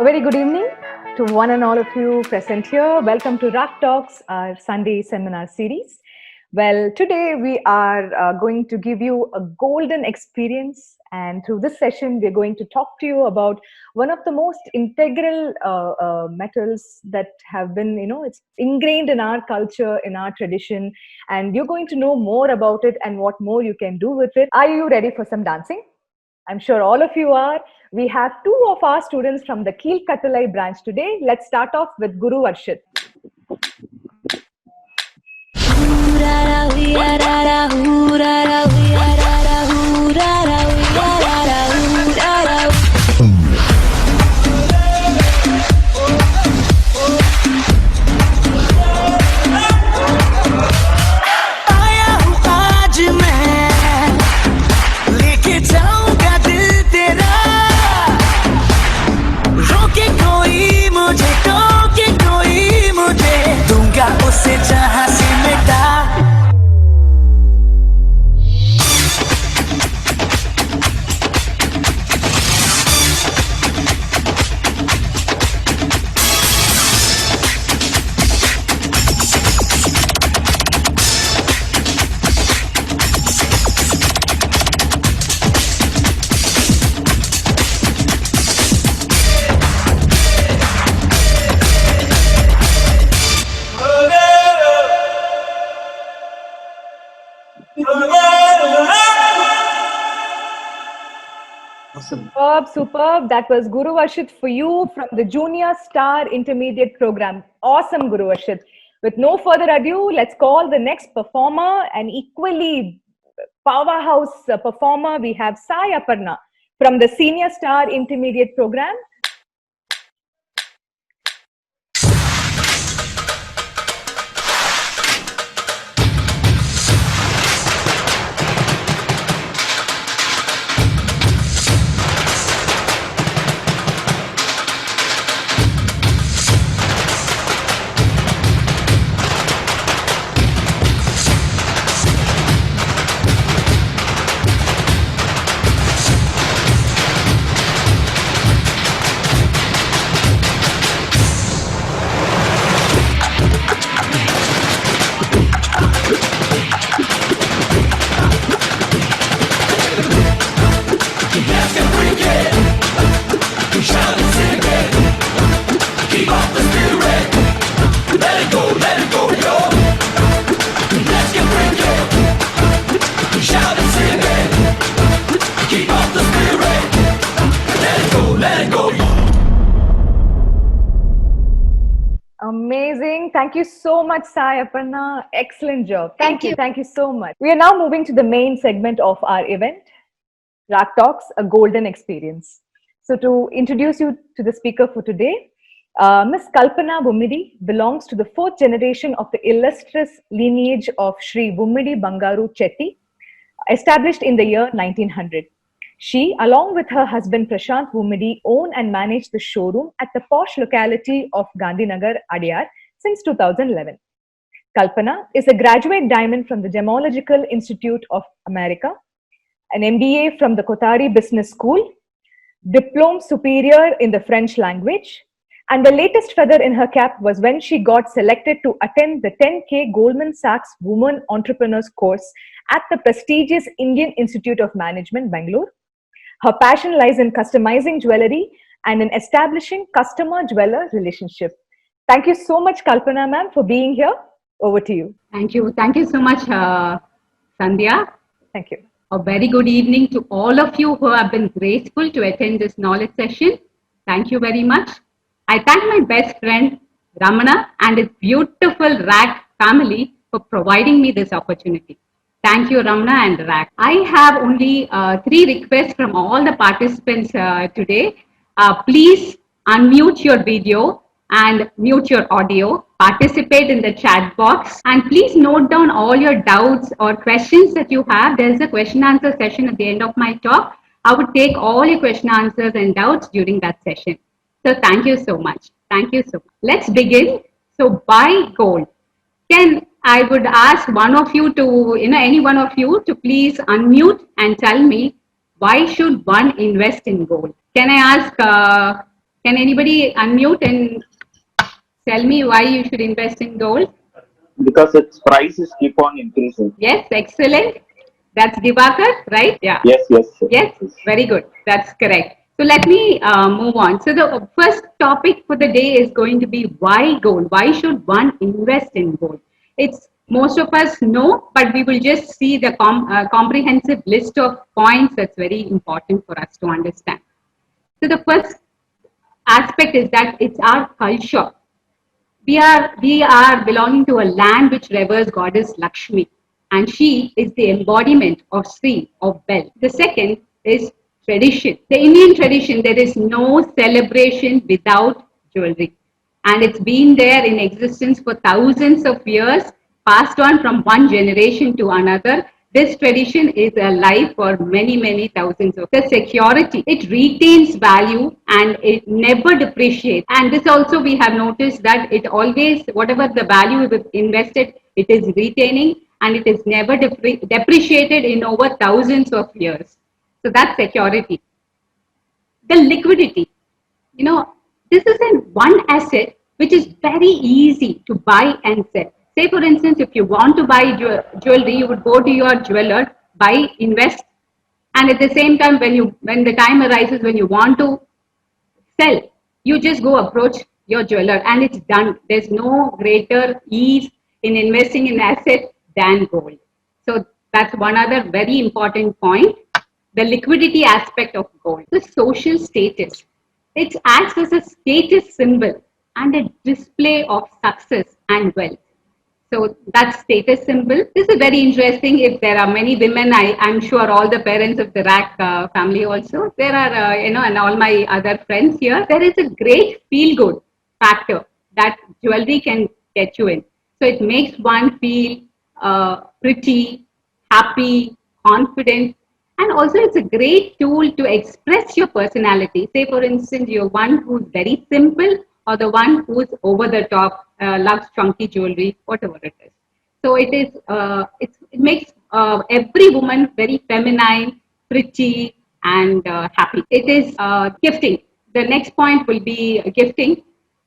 A very good evening to one and all of you present here. Welcome to Rock Talks, our Sunday seminar series. Well, today we are going to give you a golden experience, and through this session, we're going to talk to you about one of the most integral metals that have been, it's ingrained in our culture, in our tradition, and you're going to know more about it and what more you can do with it. Are you ready for some dancing? I'm sure all of you are. We have two of our students from the Keel Kattalai branch today. Let's start off with Guru Varshit. उसे जहां से मिटा Superb. That was Guru Varshit for you from the Junior Star Intermediate Program. Awesome, Guru Varshit. With no further ado, let's call the next performer, an equally powerhouse performer. We have Sai Aparna from the Senior Star Intermediate Program. Amazing. Thank you so much, Sai Aparna. Excellent job. Thank you so much. We are now moving to the main segment of our event, Rock Talks, a golden experience. So to introduce you to the speaker for today, Miss Kalpana Vummidi belongs to the fourth generation of the illustrious lineage of Sri Vummidi Bangaru Chetty, established in the year 1900. She, along with her husband Prashant Vummidi, own and manage the showroom at the posh locality of Gandhinagar, Adyar since 2011. Kalpana is a graduate diamond from the Gemological Institute of America, an MBA from the Kotari Business School, Diplôme Supérieur in the French language, and the latest feather in her cap was when she got selected to attend the 10K Goldman Sachs Women Entrepreneurs course at the prestigious Indian Institute of Management, Bangalore. Her passion lies in customizing jewelry and in establishing customer-jeweler relationship. Thank you so much, Kalpana ma'am, for being here. Over to you. Thank you. Thank you so much, Sandhya. Thank you. A very good evening to all of you who have been graceful to attend this knowledge session. Thank you very much. I thank my best friend, Ramana, and his beautiful RAC family for providing me this opportunity. Thank you, Ramana and RAC. I have only 3 requests from all the participants today. Please unmute your video and mute your audio. Participate in the chat box and please note down all your doubts or questions that you have. There is a question answer session at the end of my talk. I would take all your question answers and doubts during that session. So thank you so much. Thank you so much. Let's begin. So buy gold. Then I would ask one of you to, any one of you to please unmute and tell me why should one invest in gold? Can I ask Can anybody unmute and tell me why you should invest in gold? Because its prices keep on increasing. Yes, excellent. That's Divakar, right? Yeah. Yes, yes, Yes, very good. That's correct. So let me move on. So the first topic for the day is going to be why gold? Why should one invest in gold? It's most of us know, but we will just see the comprehensive list of points that's very important for us to understand. So the first aspect is that it's our culture. We are belonging to a land which reveres goddess Lakshmi, and she is the embodiment of Sri, of wealth. The second is tradition. The Indian tradition, there is no celebration without jewelry, and it's been there in existence for thousands of years, passed on from one generation to another. This tradition is alive for many, many thousands of years. The security, it retains value and it never depreciates. And this also we have noticed that it always, whatever the value we've invested, it is retaining and it is never depreciated in over thousands of years. So that's security. The liquidity, you know, this is an one asset which is very easy to buy and sell. Say for instance, if you want to buy jewelry, you would go to your jeweler, buy, invest, and at the same time when the time arises when you want to sell, you just go approach your jeweler and it's done. There's no greater ease in investing in asset than gold. So that's one other very important point. The liquidity aspect of gold. The social status. It acts as a status symbol and a display of success and wealth. So that's status symbol. This is very interesting. If there are many women, I'm sure all the parents of the Rack family also, there are, and all my other friends here, there is a great feel good factor that jewelry can get you in. So it makes one feel pretty, happy, confident, and also it's a great tool to express your personality. Say for instance, you're one who's very simple or the one who's over the top, loves chunky jewelry, whatever it is. So it makes every woman very feminine, pretty, and happy. It is gifting. The next point will be gifting.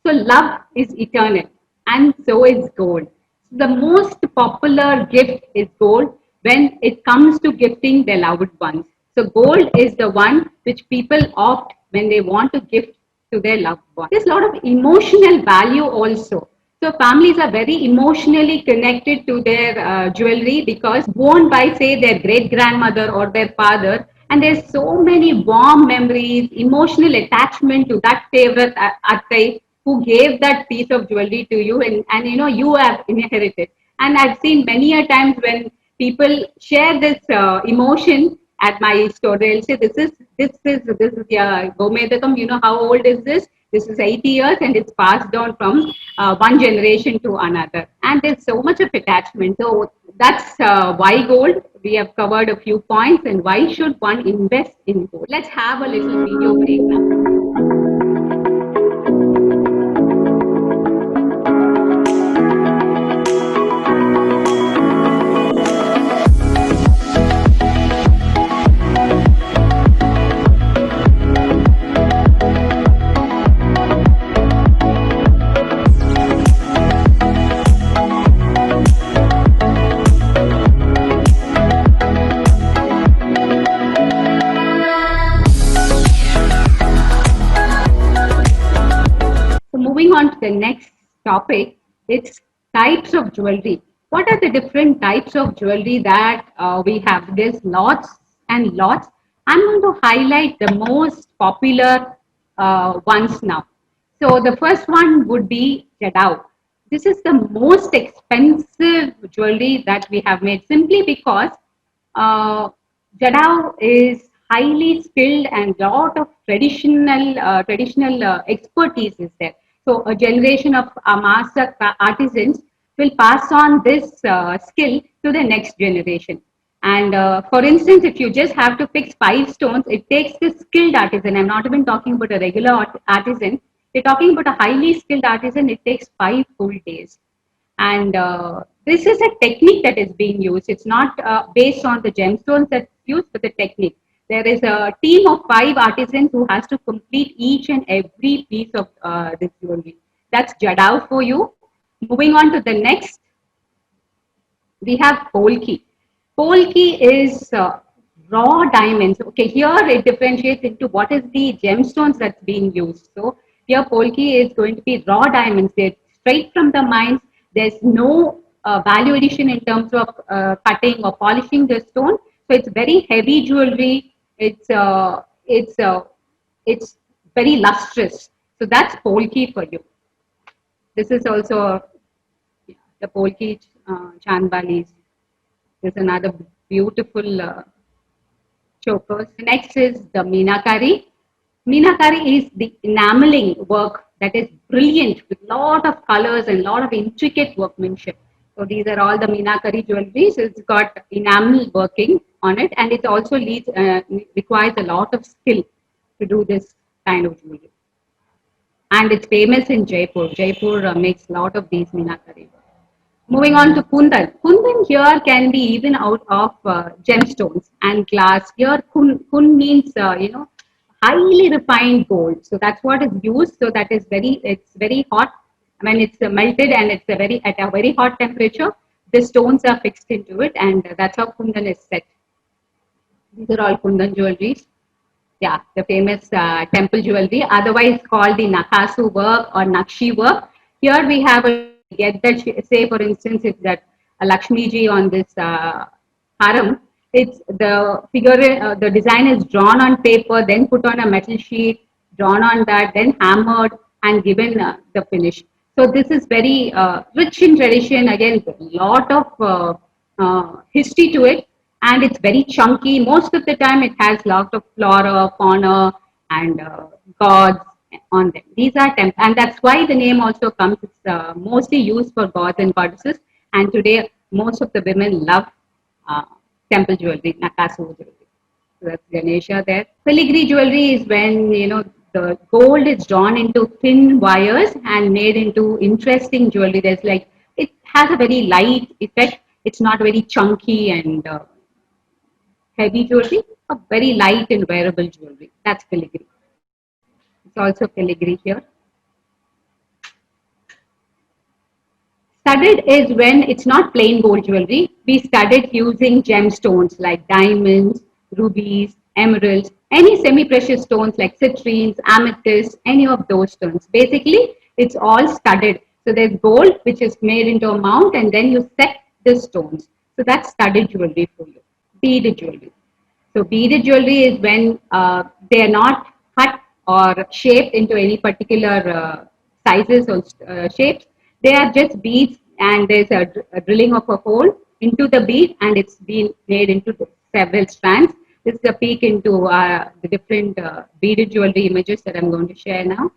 So love is eternal, and so is gold. The most popular gift is gold when it comes to gifting their loved ones. So gold is the one which people opt when they want to gift to their loved one. There's a lot of emotional value also. So families are very emotionally connected to their jewelry because worn by say their great grandmother or their father, and there's so many warm memories, emotional attachment to that favorite attai who gave that piece of jewelry to you, and you have inherited. And I've seen many a times when people share this emotion at my store, they'll say, this is yeah, Gomedakam, how old is this? This is 80 years and it's passed down from one generation to another. And there's so much of attachment. So that's why gold. We have covered a few points and why should one invest in gold. Let's have a little video break now. So moving on to the next topic, it's types of jewelry. What are the different types of jewelry that we have? There's lots and lots. I'm going to highlight the most popular ones now. So the first one would be Jadao. This is the most expensive jewelry that we have made simply because uh, Jadao is highly skilled and lot of traditional expertise is there. So a generation of master artisans will pass on this skill to the next generation. And for instance, if you just have to fix 5 stones, it takes the skilled artisan. I'm not even talking about a regular artisan. We're talking about a highly skilled artisan. It takes 5 full days. And this is a technique that is being used. It's not based on the gemstones that's used, but the technique. There is a team of 5 artisans who has to complete each and every piece of this jewelry. That's Jadao for you. Moving on to the next, we have Polki. Polki is raw diamonds. Okay, here it differentiates into what is the gemstones that's being used. So here Polki is going to be raw diamonds. They're straight from the mines. There's no value addition in terms of cutting or polishing the stone. So it's very heavy jewelry. It's very lustrous. So that's Polki for you. This is also the Polki Chandbalis. There's another beautiful chokers. Next is the Meenakari. Meenakari is the enameling work that is brilliant with lot of colors and lot of intricate workmanship. So these are all the Meenakari jewelries. It's got enamel working on it, and it also requires a lot of skill to do this kind of jewelry. And it's famous in Jaipur. Jaipur makes a lot of these Meenakari. Moving on to Kundan. Kundan here can be even out of gemstones and glass. Here kun means, highly refined gold. So that's what is used. So that is it's very hot. When it's melted and it's at a very hot temperature, the stones are fixed into it, and that's how Kundan is set. These are all Kundan jewelries. Yeah, the famous temple jewelry, otherwise called the Nakasu work or Nakshi work. Here we have say for instance, if that Lakshmi ji on this haram, it's the figure, the design is drawn on paper, then put on a metal sheet, drawn on that, then hammered and given the finish. So this is very rich in tradition. Again, a lot of history to it, and it's very chunky. Most of the time, it has lot of flora, fauna, and gods on them. These are and that's why the name also comes. It's mostly used for gods and goddesses. And today, most of the women love temple jewelry, Nakasu jewelry. So that's Ganesha there. Filigree jewelry is when the gold is drawn into thin wires and made into interesting jewelry. There's it has a very light effect. It's not very chunky and heavy jewelry, a very light and wearable jewelry. That's filigree. It's also filigree here. Studded is when it's not plain gold jewelry. We studded using gemstones like diamonds, rubies, emeralds, any semi-precious stones like citrines, amethyst, any of those stones. Basically, it's all studded. So there's gold which is made into a mount, and then you set the stones. So that's studded jewelry for you. Beaded jewelry. So beaded jewelry is when they are not cut or shaped into any particular sizes or shapes. They are just beads, and there's a drilling of a hole into the bead, and it's been made into several strands. This is a peek into the different beaded jewelry images that I'm going to share now.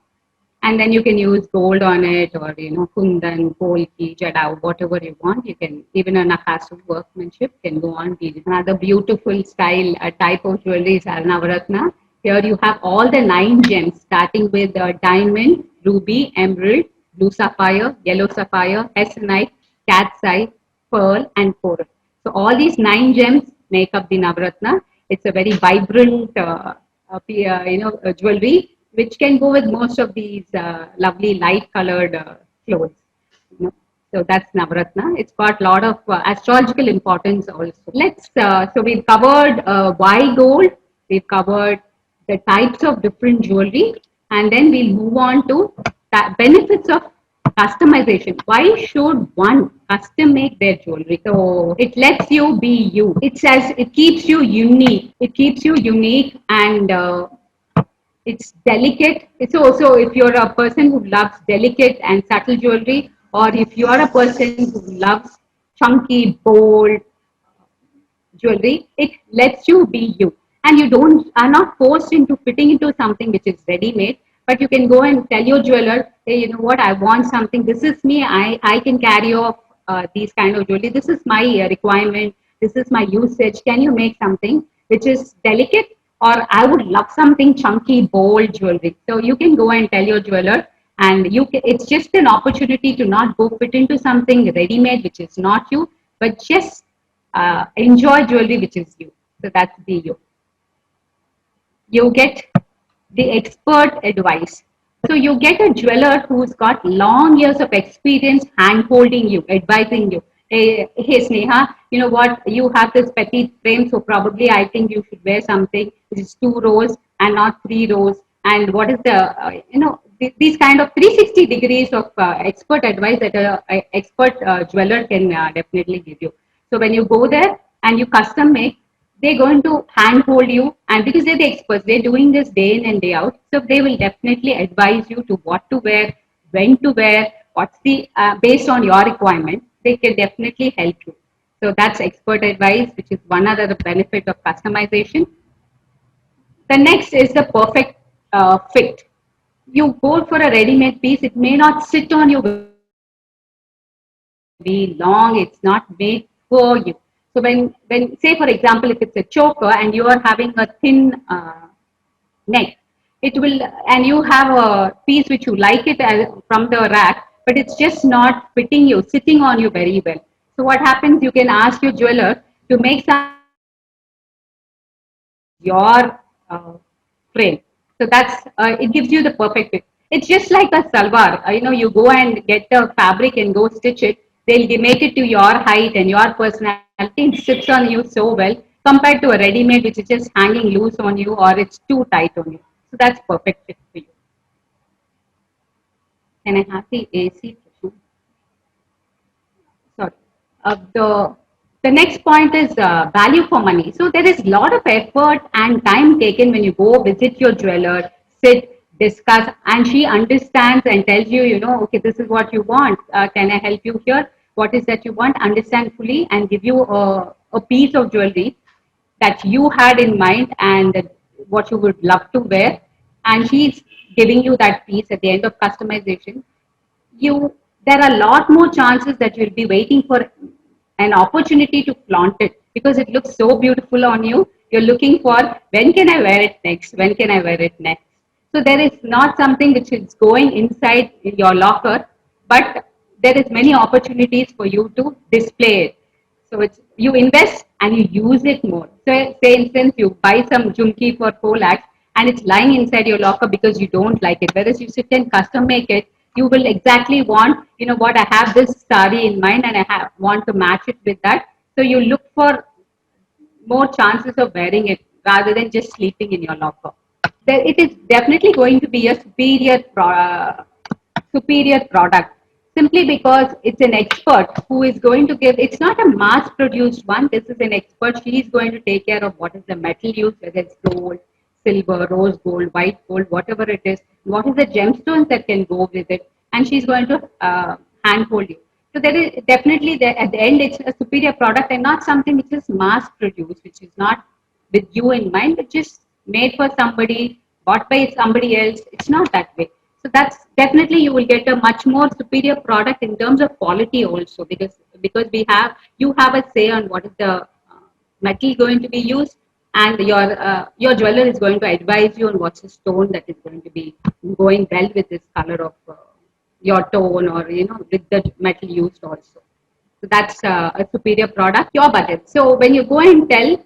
And then you can use gold on it, or kundan, polki, jadao, whatever you want. You can even a nakasu workmanship can go on beaded. Another beautiful style, a type of jewelry is Navaratna. Here you have all the 9 gems, starting with diamond, ruby, emerald, blue sapphire, yellow sapphire, essonite, cat's eye, pearl, and coral. So all these 9 gems make up the Navaratna. It's a very vibrant, jewelry, which can go with most of these lovely light-colored clothes. So that's Navaratna. It's got a lot of astrological importance also. So we've covered why gold. We've covered the types of different jewelry, and then we'll move on to benefits of customization. Why should one custom make their jewelry? So it lets you be you. It keeps you unique. It keeps you unique, and it's delicate. It's also, if you're a person who loves delicate and subtle jewelry, or if you are a person who loves chunky, bold jewelry, it lets you be you. And you are not forced into fitting into something which is ready-made, but you can go and tell your jeweler, hey, you know what, I want something. This is me. I can carry off these kind of jewelry. This is my requirement. This is my usage. Can you make something which is delicate? Or I would love something chunky, bold jewelry. So you can go and tell your jeweler, and it's just an opportunity to not go fit into something ready-made which is not you, but just enjoy jewelry which is you. So that's be you. you get the expert advice. So you get a jeweler who's got long years of experience hand holding you, advising you. Hey Sneha, you know what? You have this petite frame, so probably I think you should wear something which is 2 rows and not 3 rows. And what is the, these kind of 360 degrees of expert advice that a expert jeweler can definitely give you. So when you go there and you custom make, they're going to handhold you, and because they're the experts, they're doing this day in and day out, so they will definitely advise you to what to wear, when to wear, what's the based on your requirement, they can definitely help you. So that's expert advice, which is one other benefit of customization. The next is the perfect fit. You go for a ready-made piece, it may not sit on you very long, it's not made for you. So when say for example, if it's a choker and you are having a thin neck, it will, and you have a piece which you like it from the rack, but it's just not fitting you, sitting on you very well. So what happens, you can ask your jeweler to make some your frame. So that's it gives you the perfect fit. It's just like a salwar. You go and get the fabric and go stitch it. They'll make it to your height and your personality. It sits on you so well compared to a ready-made which is just hanging loose on you or it's too tight on you. So that's perfect fit for you. Can I have the AC? Sorry. The next point is value for money. So there is a lot of effort and time taken when you go visit your jeweler, sit, discuss, and she understands and tells you, okay, this is what you want. Can I help you here? What is that you want? Understand fully and give you a piece of jewelry that you had in mind and what you would love to wear. And she's giving you that piece at the end of customization. you There are a lot more chances that you'll be waiting for an opportunity to flaunt it because it looks so beautiful on you. You're looking for, when can I wear it next? When can I wear it next? So there is not something which is going inside your locker, but there is many opportunities for you to display it. So it's, you invest and you use it more. So say instance you buy some jumki for 4 lakhs and it's lying inside your locker because you don't like it. Whereas you sit and custom make it, you will exactly want, what, I have this sari in mind and want to match it with that. So you look for more chances of wearing it rather than just sleeping in your locker. It is definitely going to be a superior product simply because it's an expert who is going to give, it's not a mass produced one, this is an expert. She is going to take care of what is the metal used, whether it's gold, silver, rose gold, white gold, whatever it is, what is the gemstones that can go with it, and she's going to handhold you. So there is definitely there, at the end it's a superior product and not something which is mass produced, which is not with you in mind, but just made for somebody, bought by somebody else. It's not that way. So that's definitely you will get a much more superior product in terms of quality also because you have a say on what is the metal going to be used, and your jeweler is going to advise you on what's the stone that is going to be going well with this color of your tone or with the metal used also. So that's a superior product. Your budget. So when you go and tell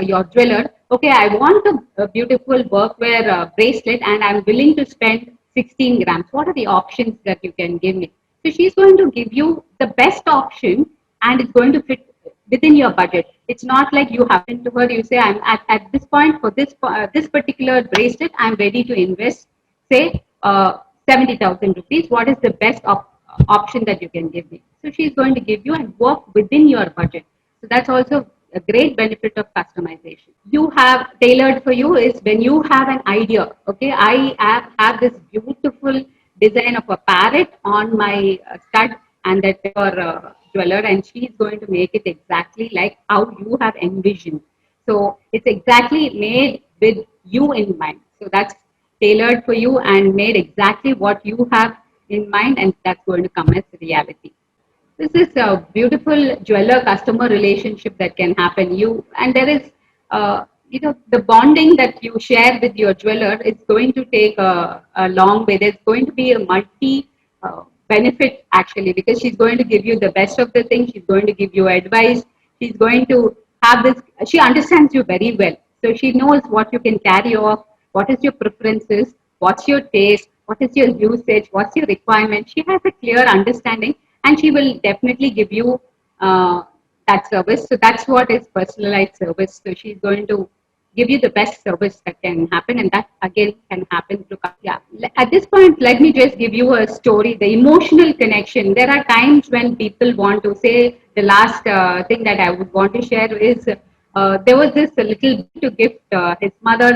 your jeweler, okay, I want a beautiful workwear bracelet and I'm willing to spend 16 grams. What are the options that you can give me? So she's going to give you the best option and it's going to fit within your budget. It's not like you happen to her, you say, I'm at this point for this particular bracelet, I'm ready to invest, say, 70,000 rupees. What is the best option that you can give me? So she's going to give you and work within your budget. So that's also a great benefit of customization. You have tailored for you is when you have an idea. Okay, have this beautiful design of a parrot on my stud, and that your jeweler, and she is going to make it exactly like how you have envisioned. So it's exactly made with you in mind. So that's tailored for you and made exactly what you have in mind, and that's going to come as reality. This is a beautiful jeweler customer relationship that can happen. And there is, the bonding that you share with your jeweler is going to take a long way. There's going to be a multi benefit actually because she's going to give you the best of the things. She's going to give you advice. She's going to have this. She understands you very well. So she knows what you can carry off, what is your preferences, what's your taste, what is your usage, what's your requirement. She has a clear understanding, and she will definitely give you that service. So that's what is personalized service. So she's going to give you the best service that can happen, and that again can happen through. Yeah. At this point, let me just give you a story. The emotional connection. There are times when people want to say the last thing that I would want to share is there was this little to gift his mother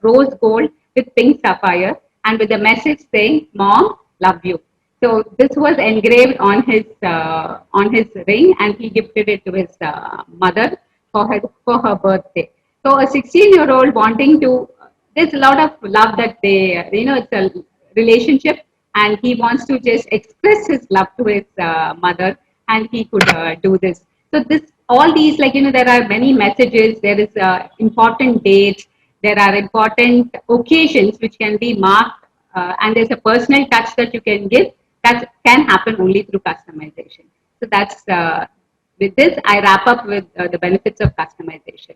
rose gold with pink sapphire and with a message saying, "Mom, love you." So this was engraved on his ring, and he gifted it to his mother for her birthday. So a 16-year-old wanting to, there's a lot of love that they, it's a relationship, and he wants to just express his love to his mother, and he could do this. So this, all these, like, there are many messages, there is important dates, there are important occasions which can be marked, and there's a personal touch that you can give that can happen only through customization. So that's, with this, I wrap up with the benefits of customization.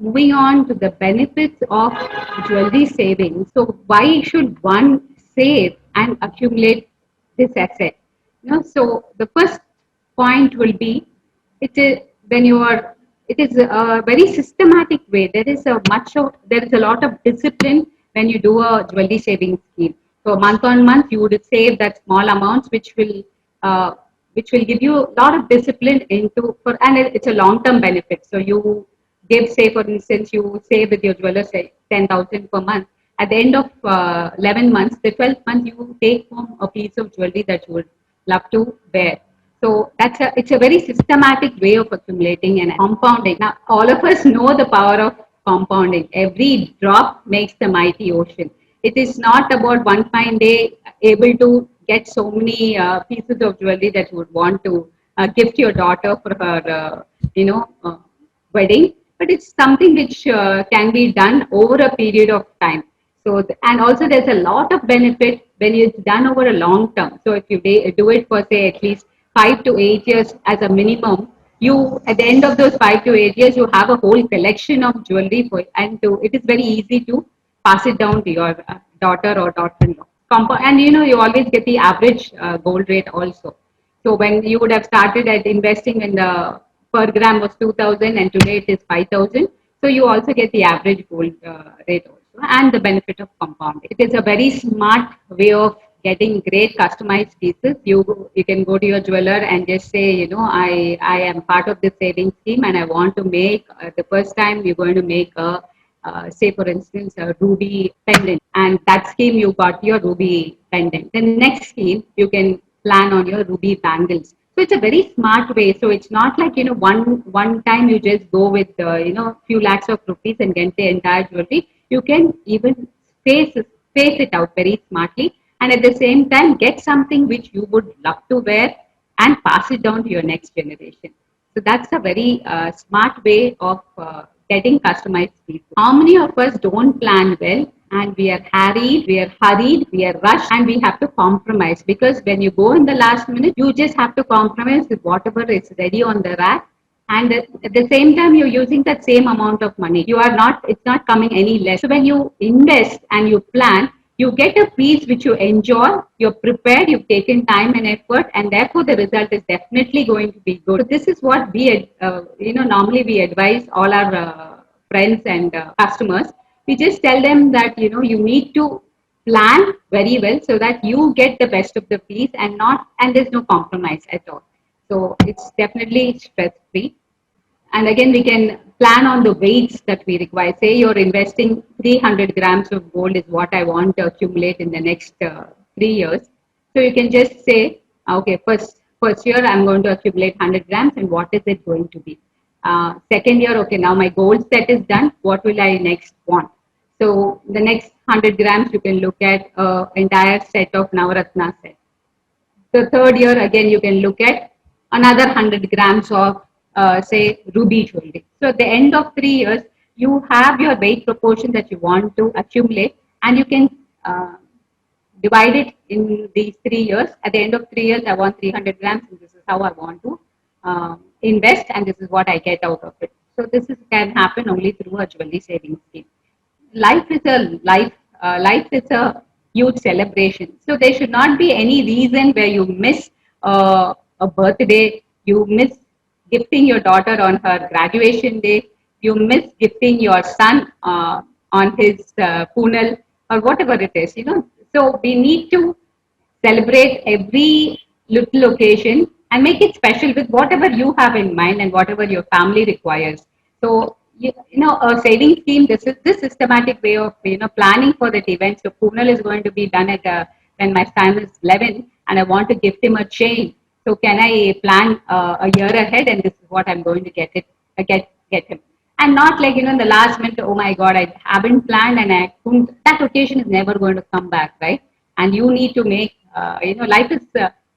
Moving on to the benefits of jewelry saving. So why should one save and accumulate this asset? So the first point will be, it is when you are, it is a very systematic way. There is a lot of discipline when you do a jewelry saving scheme. So month on month you would save that small amounts uh, which will give you a lot of discipline and it's a long term benefit. So you give, say for instance, you save with your jeweler, say 10,000 per month. At the end of 11 months, the 12th month, you take home a piece of jewelry that you would love to wear. So it's a very systematic way of accumulating and compounding. Now, all of us know the power of compounding. Every drop makes the mighty ocean. It is not about one fine day able to get so many pieces of jewelry that you would want to gift your daughter for her, wedding, but it's something which can be done over a period of time. So, and also there's a lot of benefit when it's done over a long term. So if you do it for, say, at least 5 to 8 years as a minimum, you, at the end of those 5 to 8 years, you have a whole collection of jewelry it is very easy to pass it down to your daughter or daughter-in-law. And you always get the average gold rate also. So when you would have started at investing when the per gram was 2,000 and today it is 5,000, so you also get the average gold rate also and the benefit of compounding. It is a very smart way of getting great customized pieces. You can go to your jeweler and just say, I am part of this saving scheme and I want to make the first time you're going to make a say for instance a ruby pendant, and that scheme you got your ruby pendant. The next scheme you can plan on your ruby bangles. So it's a very smart way. So it's not like one time you just go with few lakhs of rupees and get the entire jewelry. You can even space it out very smartly, and at the same time get something which you would love to wear and pass it down to your next generation. So that's a very smart way of getting customized pieces. How many of us don't plan well and we are hurried, we are rushed, and we have to compromise, because when you go in the last minute, you just have to compromise with whatever is ready on the rack. And at the same time, you're using that same amount of money. It's not coming any less. So when you invest and you plan, you get a piece which you enjoy, you're prepared, you've taken time and effort, and therefore the result is definitely going to be good. So this is what normally we advise all our friends and customers. We just tell them that, you need to plan very well so that you get the best of the piece and there's no compromise at all. So it's definitely stress free. And again, we can plan on the weights that we require. Say you're investing 300 grams of gold is what I want to accumulate in the next 3 years. So you can just say, okay, first first year I'm going to accumulate 100 grams, and what is it going to be? Second year, okay, now my goal set is done. What will I next want? So the next 100 grams, you can look at entire set of Navaratna set. The third year, again, you can look at another 100 grams of, say, ruby jewelry. So at the end of 3 years, you have your weight proportion that you want to accumulate, and you can divide it in these 3 years. At the end of 3 years, I want 300 grams, and this is how I want to invest, and this is what I get out of it. So can happen only through a jewelry savings scheme. Life is a huge celebration. So there should not be any reason where you miss a birthday, you miss gifting your daughter on her graduation day, you miss gifting your son on his funeral, or whatever it is. So we need to celebrate every little occasion and make it special with whatever you have in mind and whatever your family requires. So a saving scheme. This systematic way of planning for that event. So Poonal is going to be done at when my son is 11, and I want to gift him a chain. So can I plan a year ahead, and this is what I'm going to get him, and not like in the last minute. Oh my God, I haven't planned, and I couldn't. That occasion is never going to come back, right? And you need to make life is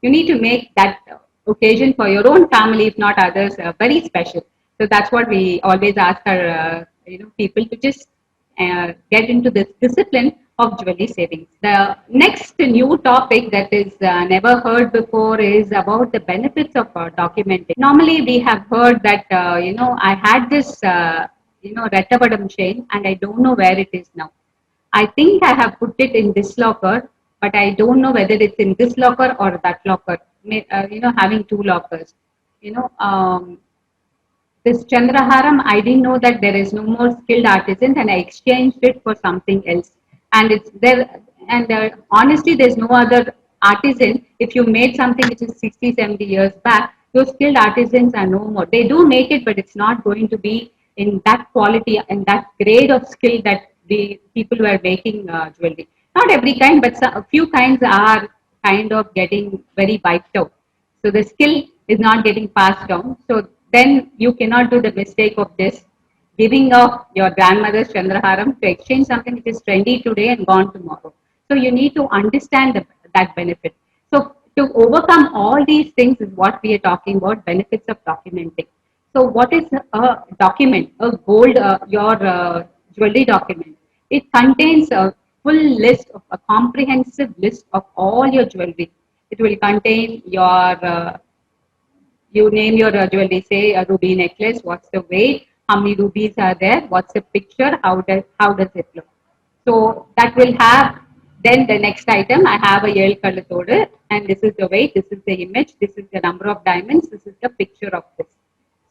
you need to make that occasion for your own family, if not others, very special. So that's what we always ask our people to just get into this discipline of jewelry savings. The next new topic that is never heard before is about the benefits of documenting. Normally, we have heard that I had this Rettavadam chain, and I don't know where it is now. I think I have put it in this locker, but I don't know whether it's in this locker or that locker. Having two lockers. This Chandraharam, I didn't know that there is no more skilled artisans, and I exchanged it for something else. And it's there, and honestly, there's no other artisan. If you made something which is 60, 70 years back, those skilled artisans are no more. They do make it, but it's not going to be in that quality and that grade of skill that the people who are making jewelry. Not every kind, but a few kinds are kind of getting very wiped out. So the skill is not getting passed down. So then you cannot do the mistake of this giving of your grandmother's Chandraharam to exchange something which is trendy today and gone tomorrow. So you need to understand that benefit. So to overcome all these things is what we are talking about, benefits of documenting. So what is a document? A gold, your jewelry document. It contains a full list of a comprehensive list of all your jewelry. It will contain your you name your jewelry, say a ruby necklace, what's the weight, how many rubies are there, what's the picture, how does it look. So that will have, then the next item, I have a yell color, and this is the weight, this is the image, this is the number of diamonds, this is the picture of this.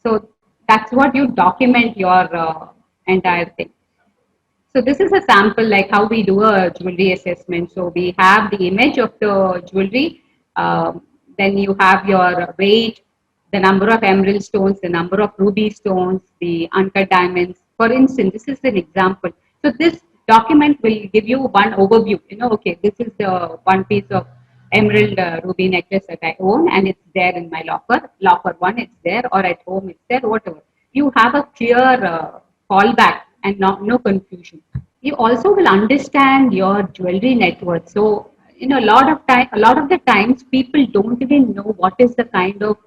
So that's what you document your entire thing. So this is a sample like how we do a jewelry assessment. So we have the image of the jewelry, then you have your weight, the number of emerald stones, the number of ruby stones, the uncut diamonds. For instance, this is an example. So this document will give you one overview. Okay, this is the one piece of emerald ruby necklace that I own, and it's there in my locker. Locker one, it's there, or at home, it's there, whatever. You have a clear fallback and no confusion. You also will understand your jewelry net worth. So, a lot of the times people don't even know what is the kind of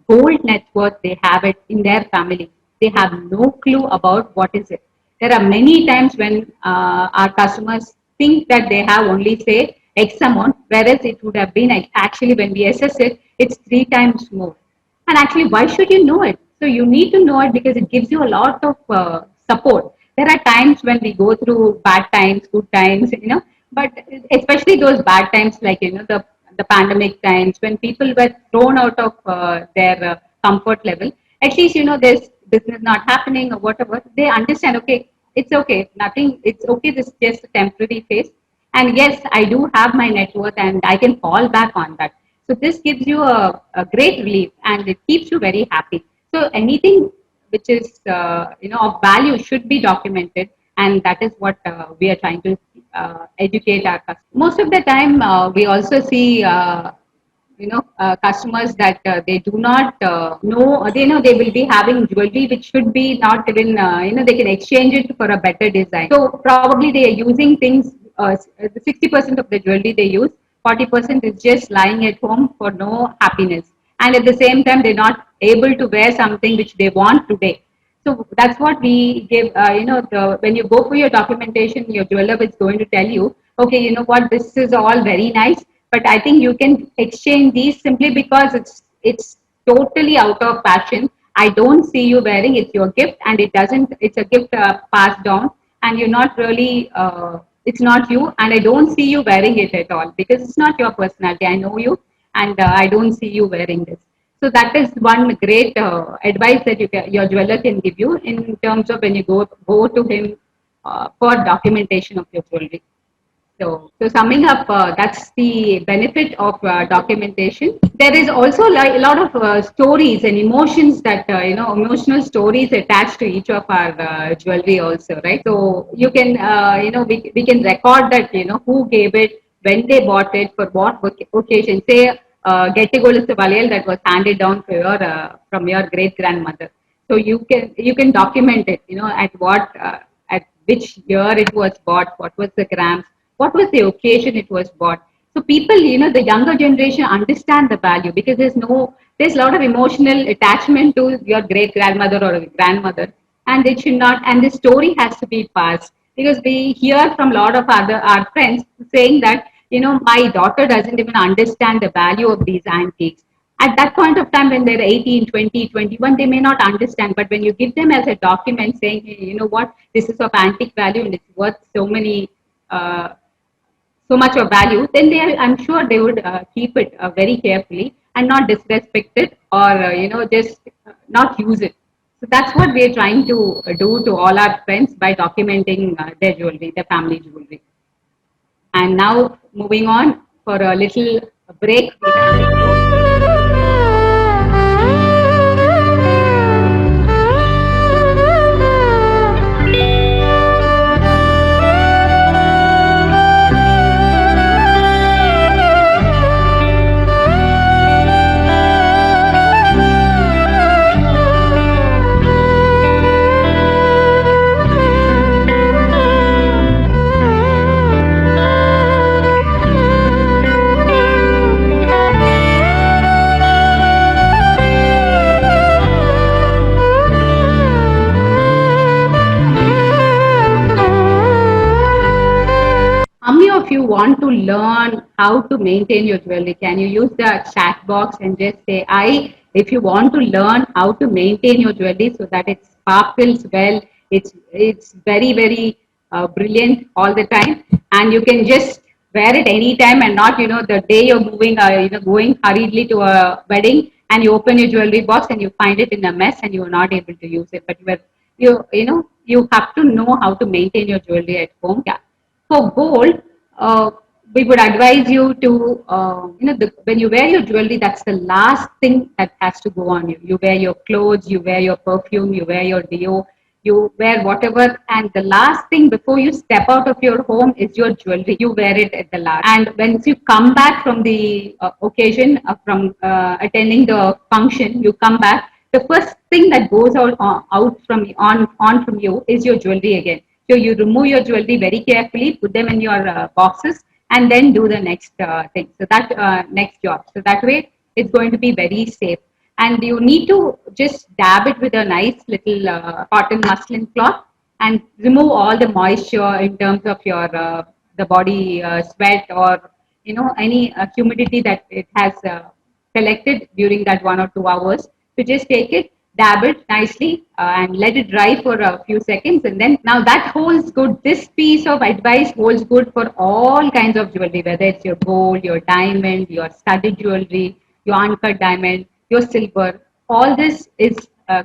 gold net worth they have it in their family. They have no clue about what is it. There are many times when our customers think that they have only say X amount, whereas it would have been actually when we assess it, it's 3 times more. And actually, why should you know it? So you need to know it because it gives you a lot of support. There are times when we go through bad times, good times, but especially those bad times, like the pandemic times when people were thrown out of their comfort level. At least this business not happening or whatever. They understand. Okay, it's okay. Nothing. It's okay. This is just a temporary phase. And yes, I do have my net worth, and I can fall back on that. So this gives you a great relief, and it keeps you very happy. So anything which is of value should be documented, and that is what we are trying to educate our customers. Most of the time, we also see customers that they do not know, they know they will be having jewelry which should be not even, they can exchange it for a better design. So probably they are using things, 60% of the jewelry they use, 40% is just lying at home for no happiness. And at the same time, they're not able to wear something which they want today. So that's what we give, when you go for your documentation, your jeweler is going to tell you, okay, you know what, this is all very nice, but I think you can exchange these simply because it's totally out of fashion. I don't see you wearing, it's your gift and it's a gift passed down, and you're not really, it's not you, and I don't see you wearing it at all because it's not your personality. I know you, and I don't see you wearing this. So that is one great advice that your jeweler can give you in terms of when you go to him for documentation of your jewelry. So summing up, that's the benefit of documentation. There is also like a lot of stories and emotions that emotional stories attached to each of our jewelry also, right? So you can we can record that, who gave it, when they bought it, for what occasion. Say Gettigolus Valiyal that was handed down to your from your great grandmother. So you can document it, at which year it was bought, what was the grams, what was the occasion it was bought. So people, the younger generation understand the value because there's a lot of emotional attachment to your great grandmother or grandmother, and it should not, and the story has to be passed because we hear from a lot of our friends saying that, my daughter doesn't even understand the value of these antiques. At that point of time when they're 18, 20, 21, they may not understand, but when you give them as a document saying, hey, you know what, this is of antique value and it's worth uh, so much of value, then I'm sure they would keep it very carefully and not disrespect it, or just not use it. So that's what we're trying to do to all our friends by documenting their jewelry, their family jewelry. And now moving on for a little break. We have How many of you want to learn how to maintain your jewelry? Can you use the chat box and just say, if you want to learn how to maintain your jewelry so that it sparkles well, it's very, very brilliant all the time, and you can just wear it anytime and not, the day you're moving, going hurriedly to a wedding and you open your jewelry box and you find it in a mess and you are not able to use it. But you have to know how to maintain your jewelry at home. Yeah. For gold, we would advise you to, when you wear your jewelry, that's the last thing that has to go on you. You wear your clothes, you wear your perfume, you wear your deo, you wear whatever, and the last thing before you step out of your home is your jewelry. You wear it at the last. And once you come back from the occasion, from attending the function, you come back. The first thing that goes out from on from you is your jewelry again. So you remove your jewelry very carefully, put them in your boxes, and then do the next thing. So that next job. So that way, it's going to be very safe. And you need to just dab it with a nice little cotton muslin cloth and remove all the moisture in terms of your the body sweat, or any humidity that it has collected during that 1 or 2 hours. So just take it, dab it nicely, and let it dry for a few seconds, and then now that holds good. This piece of advice holds good for all kinds of jewelry, whether it's your gold, your diamond, your studded jewelry, your uncut diamond, your silver. All this is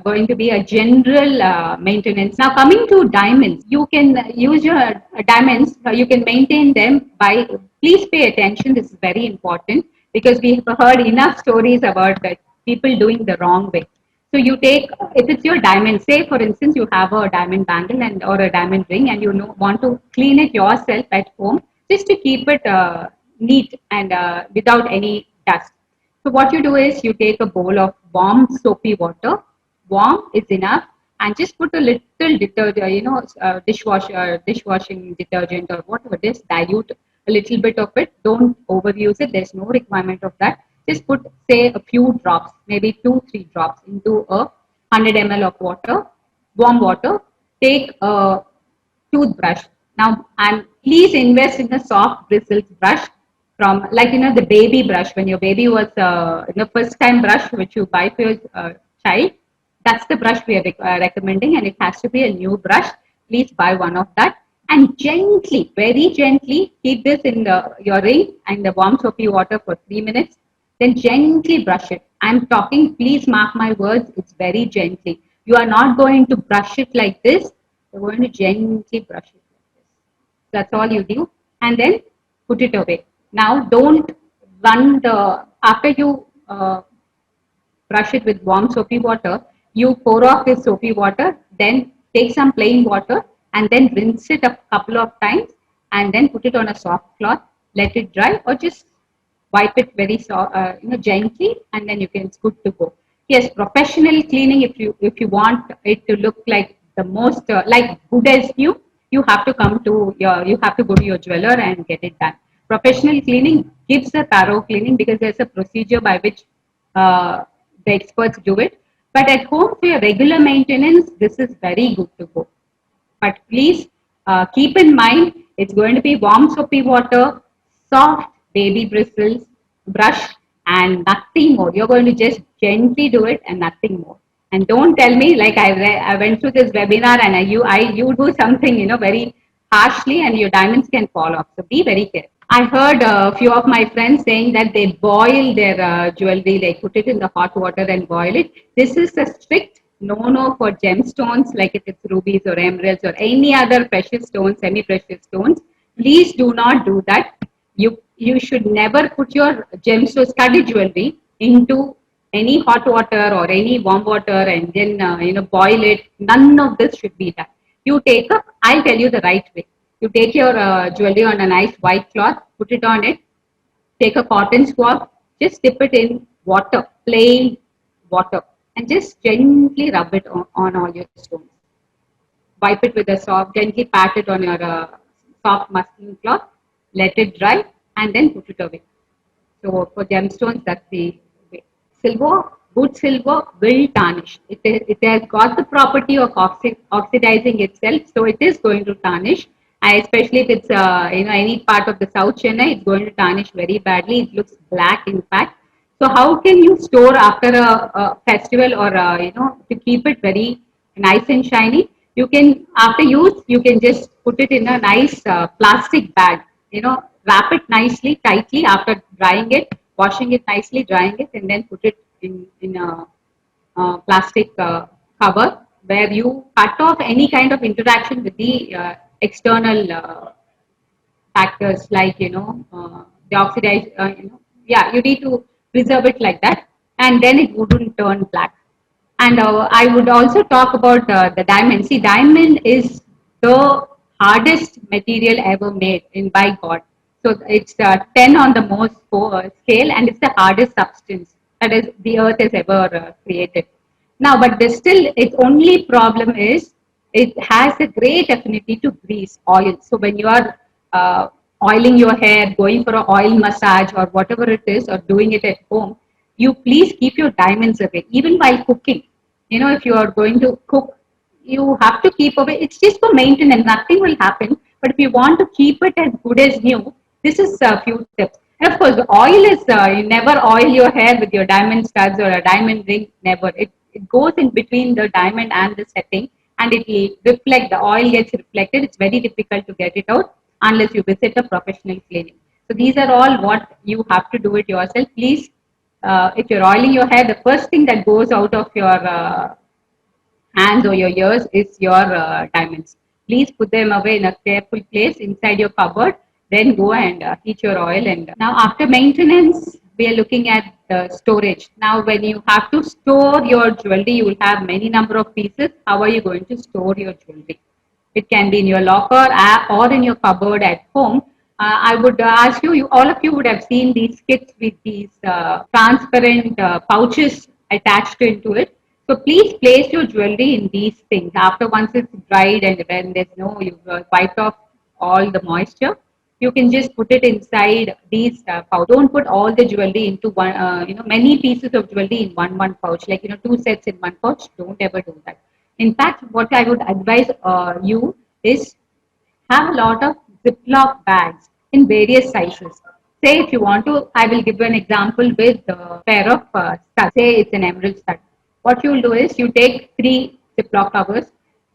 going to be a general maintenance. Now, coming to diamonds, you can use your diamonds, you can maintain them by, please pay attention, this is very important because we have heard enough stories about people doing the wrong way. So you take, if it's your diamond, say for instance, you have a diamond bangle and or a diamond ring, and want to clean it yourself at home just to keep it neat and without any dust. So what you do is you take a bowl of warm soapy water. Warm is enough, and just put a little detergent, dishwashing detergent or whatever it is. Dilute a little bit of it. Don't overuse it. There's no requirement of that. Just put, say, a few drops, maybe 2-3 drops into a 100 ml of water, warm water. Take a toothbrush. Now, and please invest in a soft bristles brush from, like, the baby brush. When your baby was first time brush which you buy for your child, that's the brush we are recommending, and it has to be a new brush. Please buy one of that, and gently, very gently, keep this in your ring and the warm soapy water for 3 minutes. Then gently brush it. I'm talking, please mark my words, it's very gently. You are not going to brush it like this. You're going to gently brush it like this. That's all you do. And then put it away. Now don't run after you brush it with warm soapy water, you pour off this soapy water, then take some plain water and then rinse it a couple of times and then put it on a soft cloth, let it dry, or just wipe it very gently, and then it's good to go. Yes, professional cleaning, if you want it to look like the most like good as new, you have to go to your jeweler and get it done. Professional cleaning gives a thorough cleaning because there's a procedure by which uh, the experts do it. But at home for your regular maintenance, this is very good to go. But please keep in mind, it's going to be warm soapy water, soft baby bristles, brush, and nothing more. You're going to just gently do it and nothing more. And don't tell me, like, I went through this webinar and you do something very harshly and your diamonds can fall off. So be very careful. I heard a few of my friends saying that they boil their jewelry, like put it in the hot water and boil it. This is a strict no for gemstones, like if it's rubies or emeralds or any other precious stones, semi-precious stones. Please do not do that. You should never put your gemstones, studded jewelry, into any hot water or any warm water and then boil it. None of this should be done. I'll tell you the right way. You take your jewelry on a nice white cloth, put it on it, take a cotton swab, just dip it in water, plain water, and just gently rub it on all your stones. Wipe it with a soft, gently pat it on your soft muslin cloth, let it dry, and then put it away. So for gemstones, that's the way. Silver, good silver will tarnish. It has got the property of oxidizing itself, so it is going to tarnish. Especially if it's any part of the South Chennai, it's going to tarnish very badly. It looks black, in fact. So how can you store after a festival or to keep it very nice and shiny? You can, after use, you can just put it in a nice plastic bag. Wrap it nicely, tightly after drying it, washing it nicely, drying it, and then put it in a plastic cover where you cut off any kind of interaction with the external factors like the oxidize. Yeah, you need to preserve it like that, and then it wouldn't turn black. And I would also talk about the diamond. See, diamond is the hardest material ever made in by God. So it's 10 on the most scale, and it's the hardest substance that is the earth has ever created. Now, but there's still, its only problem is it has a great affinity to grease, oil. So when you are oiling your hair, going for an oil massage or whatever it is, or doing it at home, you please keep your diamonds away, even while cooking. If you are going to cook, you have to keep away. It's just for maintenance, nothing will happen. But if you want to keep it as good as new, this is a few tips. And of course, the oil is, you never oil your hair with your diamond studs or a diamond ring, never. It goes in between the diamond and the setting, and it will reflect, the oil gets reflected. It's very difficult to get it out unless you visit a professional clinic. So these are all what you have to do it yourself. Please, if you're oiling your hair, the first thing that goes out of your hands or your ears is your diamonds. Please put them away in a careful place inside your cupboard. Then go and heat your oil. And now after maintenance, we are looking at storage. Now when you have to store your jewelry, you will have many number of pieces. How are you going to store your jewelry? It can be in your locker or in your cupboard at home. I would ask you, all of you would have seen these kits with these transparent pouches attached into it. So please place your jewelry in these things. After once it's dried and when there's no, you've wiped off all the moisture, you can just put it inside these pouch. Don't put all the jewelry into one, many pieces of jewelry in one pouch, like, two sets in one pouch. Don't ever do that. In fact, what I would advise you is have a lot of Ziploc bags in various sizes. Say if you want to, I will give you an example with a pair of studs. Say it's an emerald stud. What you'll do is you take 3 Ziploc covers,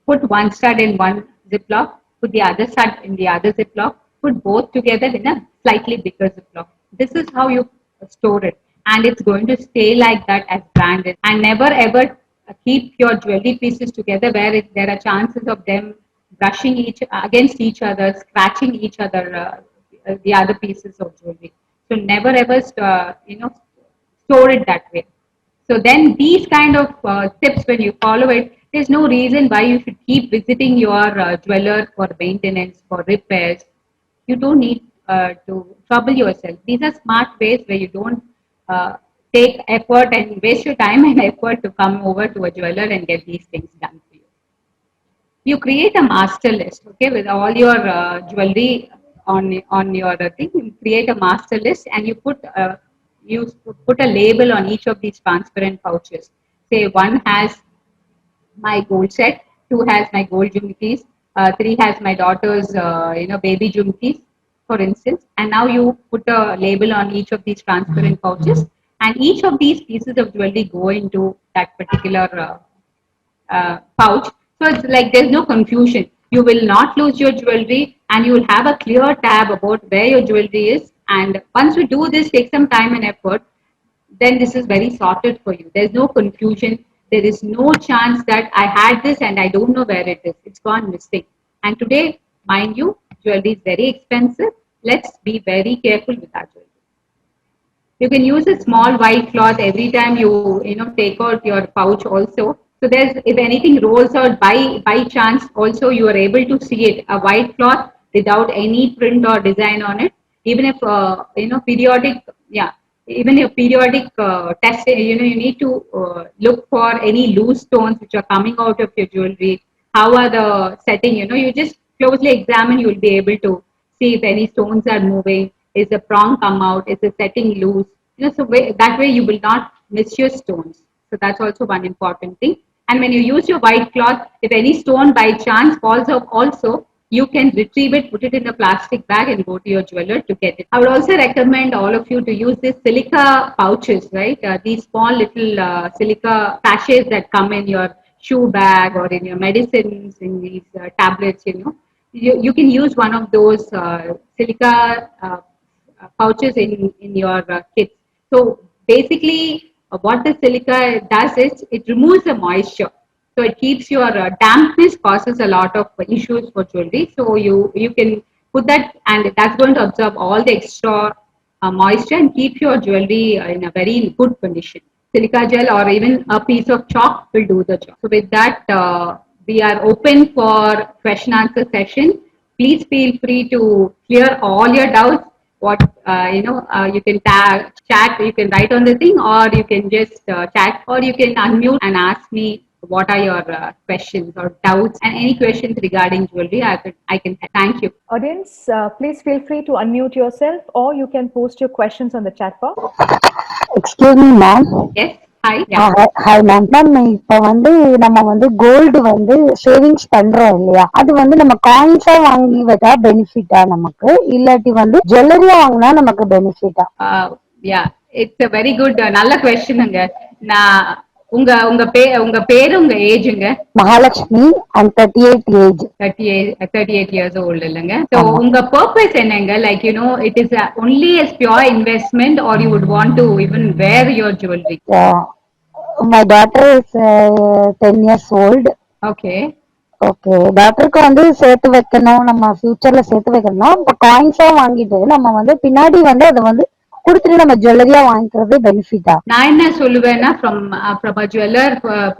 put one stud in one Ziploc, put the other stud in the other Ziploc, put both together in a slightly bigger Ziploc. This is how you store it, and it's going to stay like that as branded. And never ever keep your jewelry pieces together where there are chances of them brushing each against each other, scratching each other, the other pieces of jewelry. So never ever, store it that way. So then these kind of tips, when you follow it, there's no reason why you should keep visiting your jeweler for maintenance, for repairs. You don't need to trouble yourself. These are smart ways where you don't take effort and waste your time and effort to come over to a jeweler and get these things done for you. You create a master list, okay, with all your jewelry on your thing. You create a master list and you put a label on each of these transparent pouches. Say one has my gold set, two has my gold jumkis, three has my daughter's baby jumkis, for instance. And now you put a label on each of these transparent pouches, and each of these pieces of jewelry go into that particular pouch. So it's like there's no confusion. You will not lose your jewelry, and you will have a clear tab about where your jewelry is. And once you do this, take some time and effort, then this is very sorted for you. There's no confusion. There is no chance that I had this and I don't know where it is. It's gone missing. And today, mind you, jewelry is very expensive. Let's be very careful with our jewelry. You can use a small white cloth every time you take out your pouch also. So there's, if anything rolls out by chance, also you are able to see it. A white cloth without any print or design on it. Even if periodic, yeah, even if periodic test, you need to look for any loose stones which are coming out of your jewelry. How are the setting? You just closely examine. You will be able to see if any stones are moving. Is the prong come out? Is the setting loose? So that way you will not miss your stones. So that's also one important thing. And when you use your white cloth, if any stone by chance falls off also, you can retrieve it, put it in a plastic bag and go to your jeweler to get it. I would also recommend all of you to use these silica pouches, right? These small little silica sachets that come in your shoe bag or in your medicines, in these tablets, You can use one of those silica pouches in your kits. So basically, what the silica does is it removes the moisture. So it keeps your dampness causes a lot of issues for jewelry. So you can put that, and that's going to absorb all the extra moisture and keep your jewelry in a very good condition. Silica gel or even a piece of chalk will do the job. So with that, we are open for question answer session. Please feel free to clear all your doubts. What you can chat, you can write on the thing, or you can just chat, or you can unmute and ask me what are your questions or doubts, and any questions regarding jewelry. I can thank you. Audience, please feel free to unmute yourself, or you can post your questions on the chat box. Excuse me, ma'am. Yes. Hi. Yeah. Hi, ma'am. Ma'am, இப்ப நம்ம gold savings பண்றோம் இல்லையா, அது நம்ம காயின்ஸா வாங்கி வச்சா பெனிஃபிட்டா நமக்கு, இல்லாட்டி ஜுவல்லரியா வாங்கினா நமக்கு பெனிஃபிட்டா? Yeah, it's a very good நல்ல கொஸ்டினுங்க. நான் உங்க பேரு உங்க ஏஜுங்க? Mahalakshmi, and 38 age. 38 years old இல்லங்க. So உங்க purpose என்னங்க? Like it is only as pure investment, or you would want to even wear your jewelry? My daughter is 10 years old. Okay. Okay, டாக்டருக்கு சேர்த்து வைக்கணும், நம்ம ஃபியூச்சர்ல சேர்த்து வைக்கணும்னா இப்ப காயின்ஸா வாங்கிட்டு நம்ம பின்னாடி அதை கொடுத்துட்டு நம்ம ஜுவல்லரியா வாங்கிக்கிறது பெனிஃபிட்டா? நான் என்ன சொல்லுவேன்னா from a jeweler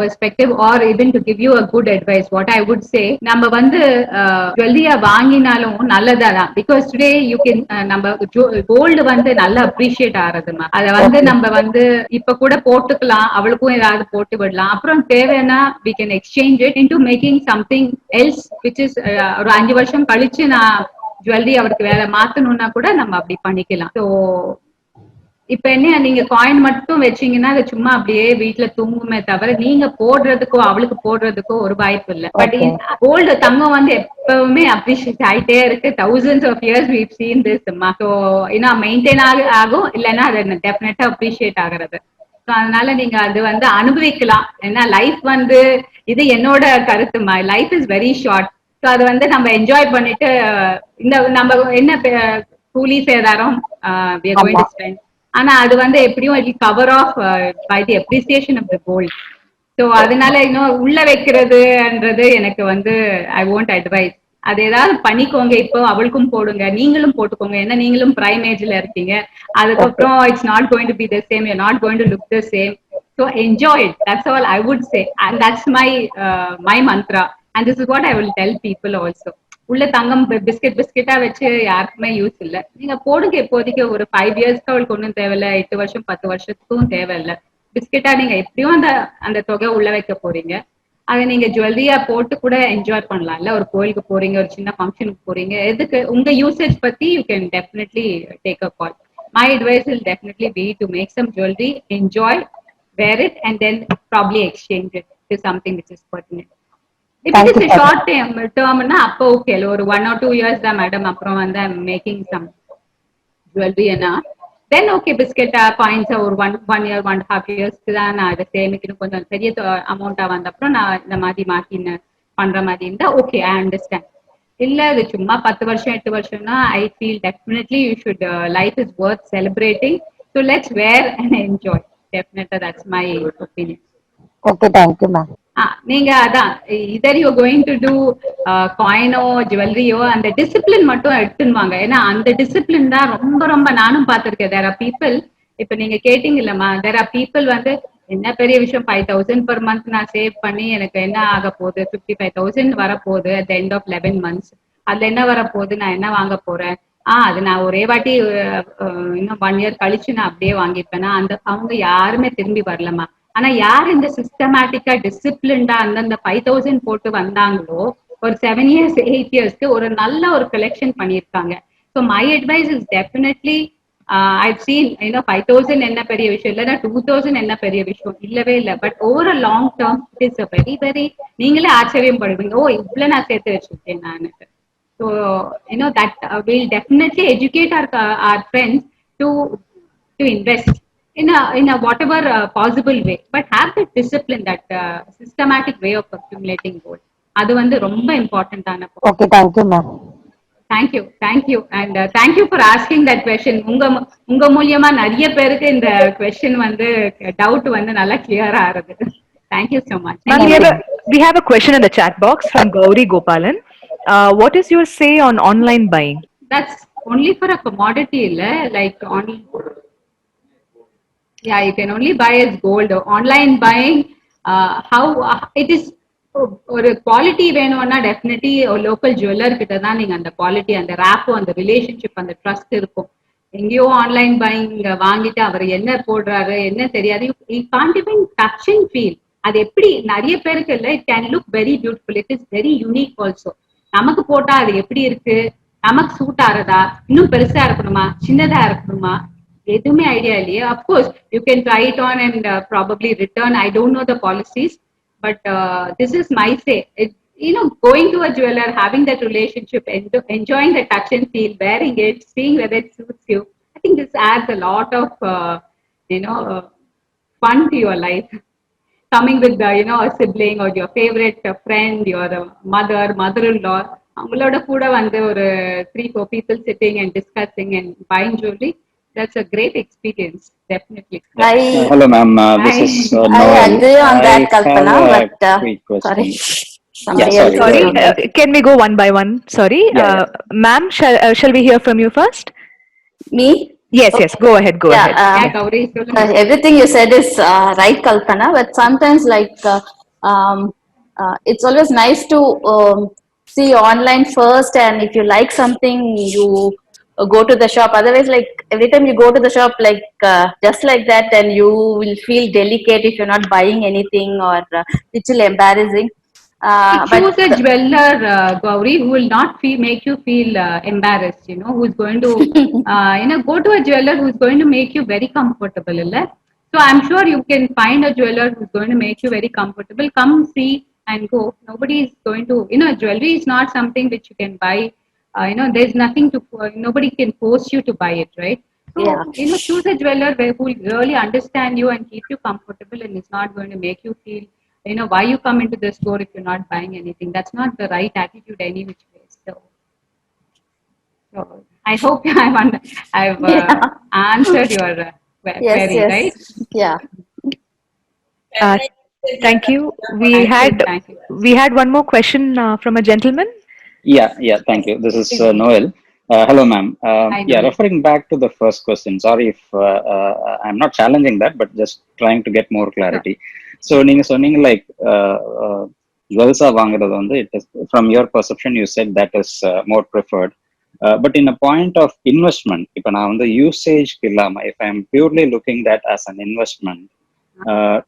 perspective or even to give you a good advice, what I would say, நம்ம வந்து ஜுவல்லரியா வாங்கினாலும் நல்லதாதான். பிகாஸ் டுடே யூ கேன் நம்ம கோல்டு வந்து நல்லா அப்ரிஷியேட் ஆறதுமா. அதை வந்து நம்ம வந்து இப்ப கூட போட்டுக்கலாம், அவளுக்கும் ஏதாவது போட்டு விடலாம். அப்புறம் தேவைன்னா we can exchange it into making something else which is ஒரு 5 வருஷம் கழிச்சு நான் ஜுவல்லரி அவருக்கு வேற மாத்தணும்னா கூட நம்ம அப்படி பண்ணிக்கலாம். ஸோ இப்ப என்ன, நீங்க காயின் மட்டும் வச்சீங்கன்னா அது சும்மா அப்படியே வீட்டுல தூங்குமே தவிர நீங்க போடுறதுக்கோ அவளுக்கு போடுறதுக்கோ ஒரு வாய்ப்பு இல்லை. பட் கோல்டு தங்கம் வந்து எப்பவுமே அப்ரிஷியேட் ஆயிட்டே இருக்கு. thousands of years we've seen this. So இன்னும் மெயின்டைன் ஆகும், இல்லைன்னா அது டெஃபினட்டா அப்ரிஷியேட் ஆகுறது. ஸோ அதனால நீங்க அது வந்து அனுபவிக்கலாம். ஏன்னா லைஃப் வந்து இது என்னோட கருத்துமா, life is very short. So அது வந்து நம்ம என்ஜாய் பண்ணிட்டு இந்த நம்ம என்ன கூலி சேதாரம் we are going to spend. ஆனா அது வந்து எப்படியும் it cover off by the appreciation of the gold. So அதனால இன்னும் உள்ள வைக்கிறதுன்றது எனக்கு வந்து ஐ ஒன்ட் அட்வைஸ். அது ஏதாவது பண்ணிக்கோங்க, இப்போ அவளுக்கும் போடுங்க, நீங்களும் போட்டுக்கோங்க. ஏன்னா நீங்களும் பிரைம் ஏஜ்ல இருக்கீங்க. அதுக்கப்புறம் it's not going to be the same, you not going to look the same. So enjoy it, that's all I would say. And that's my mantra. And this is what I will tell people also. உள்ள தங்கம் பிஸ்கெட்டா வச்சு யாருக்குமே use இல்ல. நீங்க போடுங்க இப்போதைக்கு ஒரு 5 இயர்ஸ்க்கு அவளுக்கு ஒன்றும் தேவையில்ல, 8 வருஷம் 10 வருஷத்துக்கும் தேவையில்ல. பிஸ்கெட்டா நீங்க எப்படியும் அந்த தொகை உள்ள வைக்க போறீங்க. அதை நீங்க ஜுவல்லரியா போட்டு கூட என்ஜாய் பண்ணலாம். இல்ல ஒரு கோயிலுக்கு போறீங்க, ஒரு சின்ன ஃபங்க்ஷனுக்கு போறீங்க, எதுக்கு உங்க யூசேஜ் பத்தி you can definitely take a call. My advice will definitely be to make some jewellery, enjoy, wear it and then probably exchange it to something which is pertinent. If it is a short term na appo okay, ஒரு 1 or 2 years தான் madam, அப்புறம் வந்து I'm making some jewelry na, then okay, biscuit coins ஒரு 1 year 1.5 yearsக்கு தான் நான் அதை சேமிக்கணும். கொஞ்சம் பெரிய அமௌண்டா வந்த அப்புறம் நான் இந்த மாதிரி மாத்தின்னு பண்ற மாதிரி இருந்தா ஓகே, ஐ அண்டர்ஸ்டாண்ட். இல்ல அது சும்மா 10 வருஷம் 8 வருஷம்னா I feel definitely you should, life is worth celebrating. So let's wear and enjoy. டெஃபினட்டா that's my opinion. Okay, thank you ma'am. நீங்க அதான் either you going to do காயினோ ஜுவல்லரியோ அந்த டிசிப்ளின் மட்டும் எடுத்துன்னுவாங்க. ஏன்னா அந்த டிசிப்ளின் தான் ரொம்ப ரொம்ப நானும் பார்த்திருக்கேன். தேர் ஆர் பீப்புள், இப்ப நீங்க கேட்டீங்க இல்லம்மா, தேர் ஆர் பீப்புள் வந்து என்ன பெரிய விஷயம் 5,000 per month நான் சேவ் பண்ணி எனக்கு என்ன ஆக போகுது, 55,000 வரப்போகுது அட் எண்ட் ஆஃப் 11 months. அதுல என்ன வரப்போகுது, நான் என்ன வாங்க போறேன், அது நான் ஒரே வாட்டி இன்னும் 1 year கழிச்சு நான் அப்படியே வாங்கிப்பேன்னா அவங்க யாருமே திரும்பி வரலமா. ஆனா யார் இந்த சிஸ்டமேட்டிக்கா டிசிப்ளின்டா அந்தந்த 5,000 போட்டு வந்தாங்களோ ஒரு 7 years 8 yearsக்கு ஒரு நல்ல ஒரு கலெக்ஷன் பண்ணியிருக்காங்க. So my advice is definitely I've seen 5,000 என்ன பெரிய விஷயம் இல்லைன்னா 2,000 என்ன பெரிய விஷயம் இல்லவே இல்லை. But over a long term it is a very very, நீங்களே ஆச்சரியம் படுவீங்க, ஓ இவ்வளவு நான் சேர்த்து வச்சிருக்கேன் நான். So that will definitely educate our friends to invest in a whatever possible way, but have that discipline, that systematic way of accumulating gold. அது வந்து ரொம்ப இம்பார்ட்டன்ட் ஆன. Okay, thank you ma'am. thank you and thank you for asking that question. உங்க மூலியமா நிறைய பேருக்கு இந்த question வந்து டவுட் வந்து நல்லா கிளியர் ஆகுது. Thank you so much. We have a question in the chat box from Gauri Gopalan. What is your say on online buying? That's only for a commodity, like only. Yeah, you can only buy as gold. Online buying, how it is ஒரு quality வேணும்னா definitely local jeweller கிட்ட தான் நீங்க அந்த quality, அந்த rapport, அந்த relationship, அந்த trust இருக்கும். எங்கேயோ ஆன்லைன் பையிங் வாங்கிட்டு அவர் என்ன போடுறாரு என்ன தெரியாது, you can't even touch and feel. அது எப்படி நிறைய பேருக்கு இல்லை, it can look very beautiful, it is very unique also. நமக்கு போட்டா அது எப்படி இருக்கு, நமக்கு சூட் ஆறதா, இன்னும் பெருசா இருக்கணுமா சின்னதா இருக்கணுமா, எதுவுமே ஐடியா இல்லையே. Of course you can try it on and probably return. I don't know the policies, but this is my say. Going to a jeweler, having that relationship, enjoying the touch and feel, wearing it, seeing whether it suits you, I think this adds a lot of fun to your life. Coming with a sibling or your favorite friend, your mother-in-law, அவங்களோட கூட வந்து ஒரு 3-4 people sitting and discussing and buying jewelry, that's a great experience, definitely. Hello ma'am, this is Noel. I agree on that, Kalpana, but quick question. sorry. Sorry, can we go one by one? Sorry. Yeah. Ma'am, shall we hear from you first? Me? Yes, go ahead, go ahead. Yeah, Gauri, Everything you said is right, Kalpana, but sometimes it's always nice to see online first, and if you like something, you go to the shop. Otherwise, like every time you go to the shop, just like that, and you will feel delicate if you're not buying anything, or little embarrassing. choose a jeweler, Gauri, who will not make you feel embarrassed, who's going to, go to a jeweler who's going to make you very comfortable. Illa? So I'm sure you can find a jeweler who's going to make you very comfortable. Come see and go. Nobody is going to, jewelry is not something which you can buy. There's nothing to, nobody can force you to buy it, right? So, Yeah. choose a jeweler who will really understand you and keep you comfortable, and is not going to make you feel, why you come into the store if you're not buying anything. That's not the right attitude any which way. So I hope I've answered your Yes, query, yes. right? Yeah. Uh, Thank you. Thank you. We had one more question from a gentleman. Yeah, thank you. This is Noel. Hello, ma'am. I Yeah, know. referring back to the first question, sorry if I'm not challenging that, but just trying to get more clarity. So, நீங்க சொன்னீங்க like ஜுவல்ஸா வாங்குறது வந்து it is from your perception you said that is more preferred. But in a point of investment, இப்போ நான் வந்து usage இல்லாம if I'm purely looking that as an investment, uh,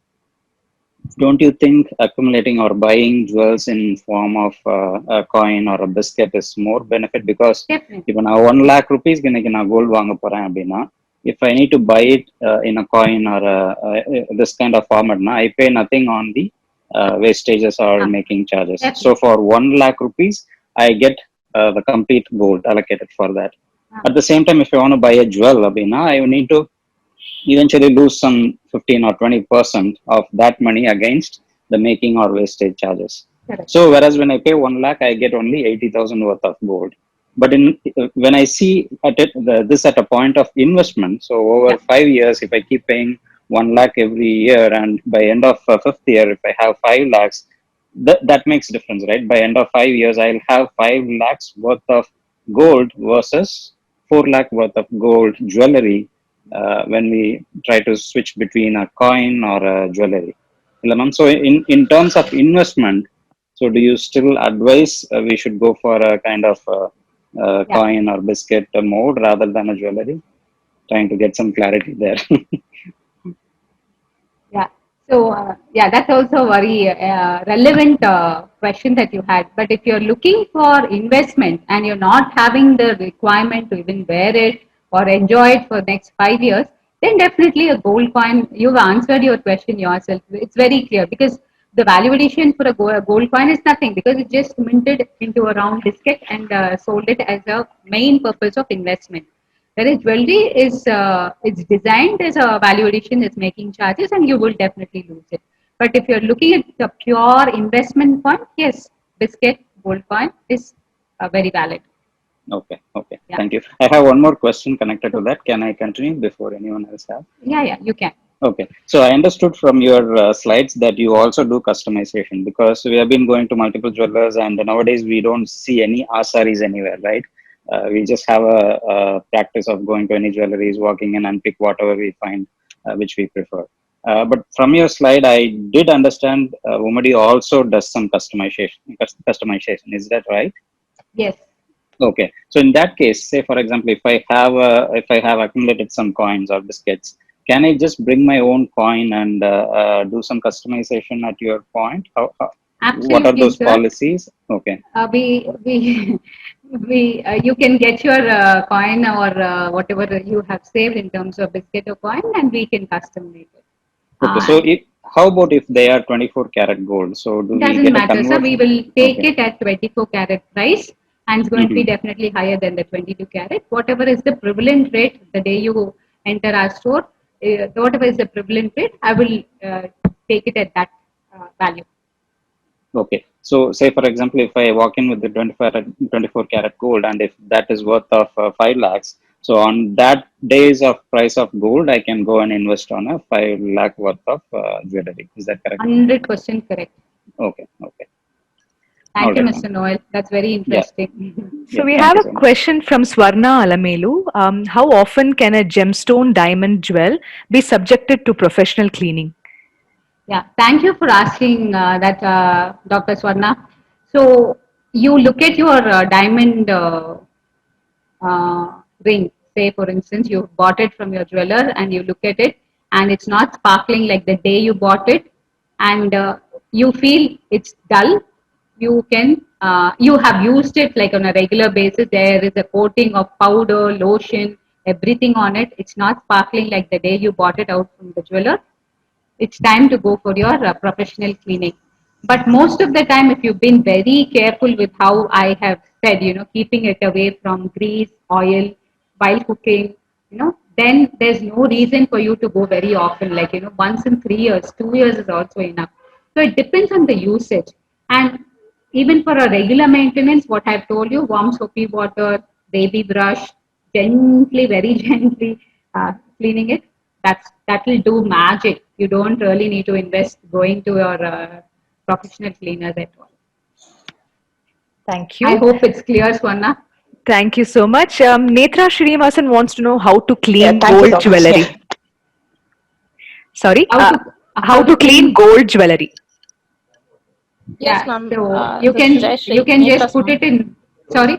don't you think accumulating or buying jewels in form of a coin or a biscuit is more benefit? Because Definitely. if நான் 1 lakh rupees இன்னைக்கு நான் gold வாங்க போறேன் அப்படின்னா, if I need to buy it in a coin or this kind of format, I pay nothing on the wastages or making charges. Definitely. So for 1 lakh rupees, I get the complete gold allocated for that. At the same time, if I want to buy a jewel, அப்படின்னா, I need to eventually lose some 15 or 20% of that money against the making or wastage charges. Correct. So whereas when I pay 1 lakh, I get only 80,000 worth of gold. But when I see this at a point of investment, so over 5 years, if I keep paying 1 lakh every year, and by end of fifth year, if I have 5 lakhs, that makes difference, right? By end of 5 years, I'll have 5 lakhs worth of gold versus 4 lakh worth of gold jewelry when we try to switch between a coin or a jewelry. So in terms of investment, so do you still advise we should go for a kind of coin or biscuit mode rather than a jewelry? Trying to get some clarity there. Yeah. So, that's also a very relevant question that you had. But if you're looking for investment and you're not having the requirement to even wear it or enjoy it for the next 5 years, then definitely a gold coin. You've answered your question yourself. It's very clear, because the valuation for a gold coin is nothing, because it just minted into a round biscuit and sold it as a main purpose of investment. Whereas jewelry is it's designed as a value addition, is making charges, and you will definitely lose it. But if you're looking at the pure investment point, yes, biscuit, gold coin is very valid. Okay. Yeah. Thank you. I have one more question connected to that. Can I continue before anyone else have? Yeah, you can. Okay, so I understood from your slides that you also do customization, because we have been going to multiple jewelers, and nowadays we don't see any asaris anywhere, right? We just have a practice of going to any jewelries, walking in and pick whatever we find, which we prefer. But from your slide, I did understand Umadi also does some customization. Is that right? Yes. Okay, so in that case, say for example, if I have accumulated some coins or biscuits, can I just bring my own coin and do some customization at your point? Absolutely, what are those sir. policies? Okay. You can get your coin or whatever you have saved in terms of biscuit or coin, and we can customize it. Okay. So how about if they are 24 karat gold? So do we Doesn't get a matter, sir. conversion? We will take Okay. it at 24 karat price, and it's going to be definitely higher than the 22 karat. Whatever is the prevalent rate the day you enter our store, whatever is the prevalent rate, I will take it at that value. Okay. So say for example, if I walk in with the 24 karat gold, and if that is worth of 5 lakhs, so on that days of price of gold, I can go and invest on a 5 lakh worth of jewelry. Is that correct? 100% correct. Okay. Thank All you, right, Mr. Noel. That's very interesting. So Yeah, we thank have you a so much. question from Swarna Alamelu. How often can a gemstone diamond jewel be subjected to professional cleaning? Yeah, thank you for asking that, Dr. Swarna. So you look at your diamond ring. Say, for instance, you bought it from your jeweler and you look at it and it's not sparkling like the day you bought it, and you feel it's dull. You have used it like on a regular basis. There is a coating of powder, lotion, everything on it. It's not sparkling like the day you bought it out from the jeweler. It's time to go for your professional cleaning. But most of the time, if you've been very careful with how I have said, keeping it away from grease, oil, while cooking, then there's no reason for you to go very often, like, once in 3 years, 2 years is also enough. So it depends on the usage. And even for a regular maintenance, what I've told you, warm soapy water, baby brush, gently, very gently cleaning it, that will do magic. You don't really need to invest going to your professional cleaners at all. Thank I you. hope it's clear, Swarna. Thank you so much. Netra Srinivasan wants to know how to Yeah, clean thank you gold so much. jewelry. Yeah. Sorry, How to clean gold jewelry. Yes, Yeah, ma'am. so This is Jai you Shri, can just Netra's put mom. it in. Sorry.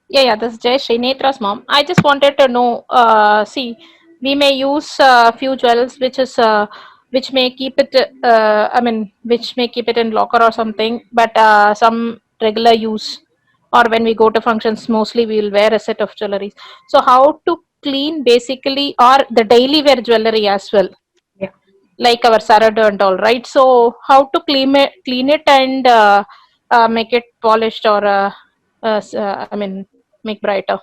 Yeah, this is Jai Shri, Netra's mom. I just wanted to know. See, we may use few jewels which may keep it. I mean, which may keep it in locker or something. But some regular use, or when we go to functions, mostly we will wear a set of jewelry. So, how to clean basically, or the daily wear jewelry as well, Yeah. like our sarada and all, right? So how to clean it and make it polished or I mean, make brighter.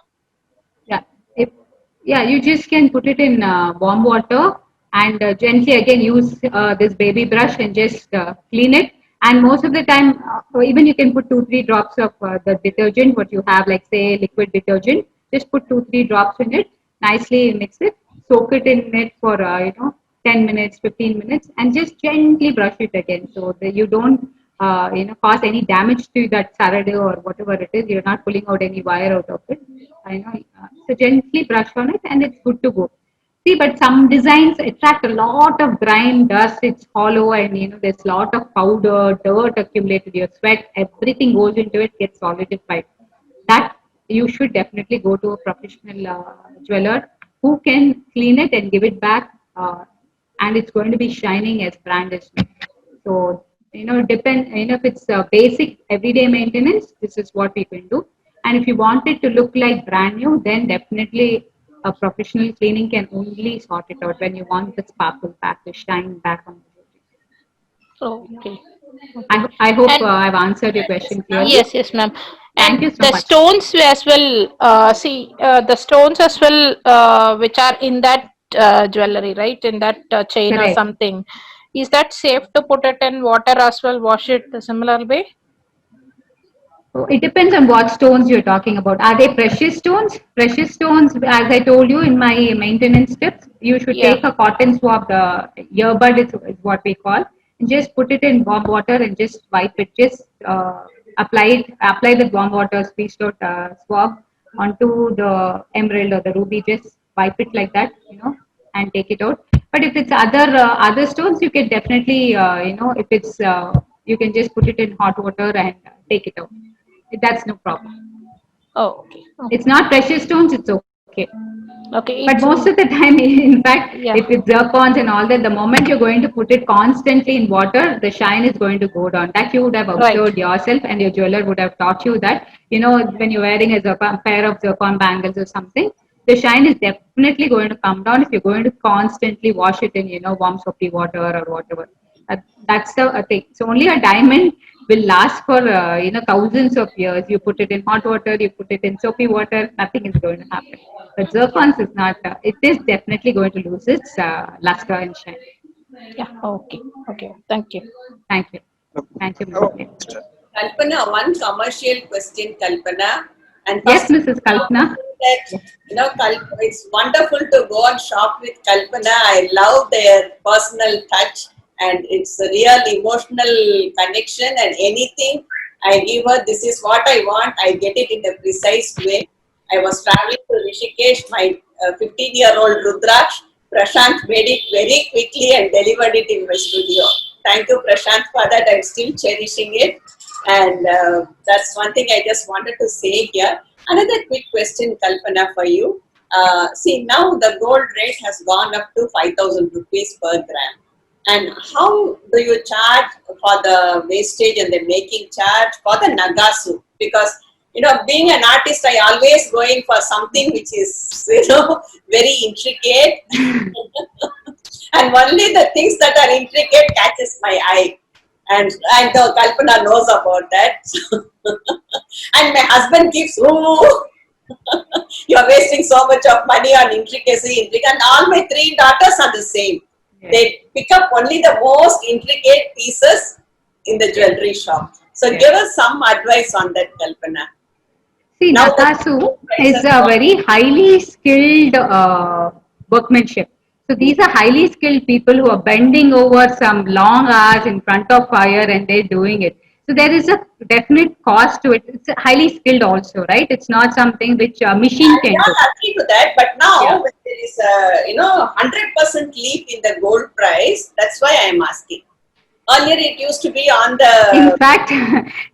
Yeah, if yeah, you just can put it in warm water and gently again use this baby brush and just clean it. And most of the time, or even you can put 2-3 drops of the detergent, what you have, like say liquid detergent. Just put 2-3 drops in it, nicely mix it, soak it in it for 10 minutes, 15 minutes, and just gently brush it again, so that you don't cause any damage to that Saturday or whatever it is. You're not pulling out any wire out of it. So gently brush on it and it's good to go. See, but some designs attract a lot of grime, dust, it's hollow, and there's a lot of powder, dirt accumulated, your sweat, everything goes into it, gets solidified. That you should definitely go to a professional jeweler who can clean it and give it back, and it's going to be shining as brand is new. So, if it's basic everyday maintenance, this is what we can do. And if you want it to look like brand new, then definitely a professional cleaning can only sort it out when you want the sparkle back, the shine back on the jewelry. Oh, okay. Okay. I hope And I've answered your question clearly. yes, ma'am. Thank you And so the much. stones as well. See, the stones as well, which are in that jewelry, right? In that chain or Correct. something. Is that safe to put it in water as well? Wash it the similar way? So it depends on what stones you're talking about. Are they precious stones? Precious stones, as I told you in my maintenance tips, you should Yeah. take a cotton swab, earbud is what we call, and just put it in warm water and just wipe it. Just apply the warm water squeezed out swab onto the emerald or the ruby. Just wipe it like that, and take it out. But if it's other stones, you can definitely, if it's you can just put it in hot water and take it out. That's no problem. Oh, okay. It's Okay. not precious stones, it's okay. Okay. But It's most of the time, in fact, yeah. if it's zircons and all that, the moment you're going to put it constantly in water, the shine is going to go down. That you would have Right. observed yourself, and your jeweler would have taught you that, when you're wearing a pair of zircon bangles or something, the shine is definitely going to come down if you're going to constantly wash it in, warm soapy water or whatever. That's the thing. So only a diamond will last for, thousands of years. You put it in hot water, you put it in soapy water, nothing is going to happen. But zircons is not, it is definitely going to lose its luster and shine. Yeah. Okay. Okay. Thank you. Thank you. Thank you, Mr. Kalpana, one commercial question, Kalpana. And Yes, first, Mrs. Kalpana. that it's wonderful to go and shop with Kalpana. I love their personal touch, and it's a real emotional connection. And anything I give her, this is what I want. I get it in a precise way. I was traveling to Rishikesh. My 15-year-old Rudraksh, Prashant made it very quickly and delivered it in my studio. Thank you, Prashant, for that. I'm still cherishing it. And that's one thing I just wanted to say here. Another quick question, Kalpana, for you. See, now the gold rate has gone up to 5,000 rupees per gram. And how do you charge for the wastage and the making charge for the Nagasu? Because, you know, being an artist, I always going for something which is, you know, very intricate. And only the things that are intricate catches my eye. And I know Kalpana knows about that. And my husband keeps, oh, you're wasting so much of money on intricacy. And all my 3 daughters are the same. They pick up only the most intricate pieces in the jewelry shop. So give us some advice on that, Kalpana. See, Now Nakasu is a very highly skilled workmanship. So these are highly skilled people who are bending over some long hours in front of fire and they're doing it. So there is a definite cost to it. It's highly skilled also, right? It's not something which a machine can we do. all agree to that, but now when there is a, you know, 100% leap in the gold price, that's why I am asking. Earlier it used to be on the.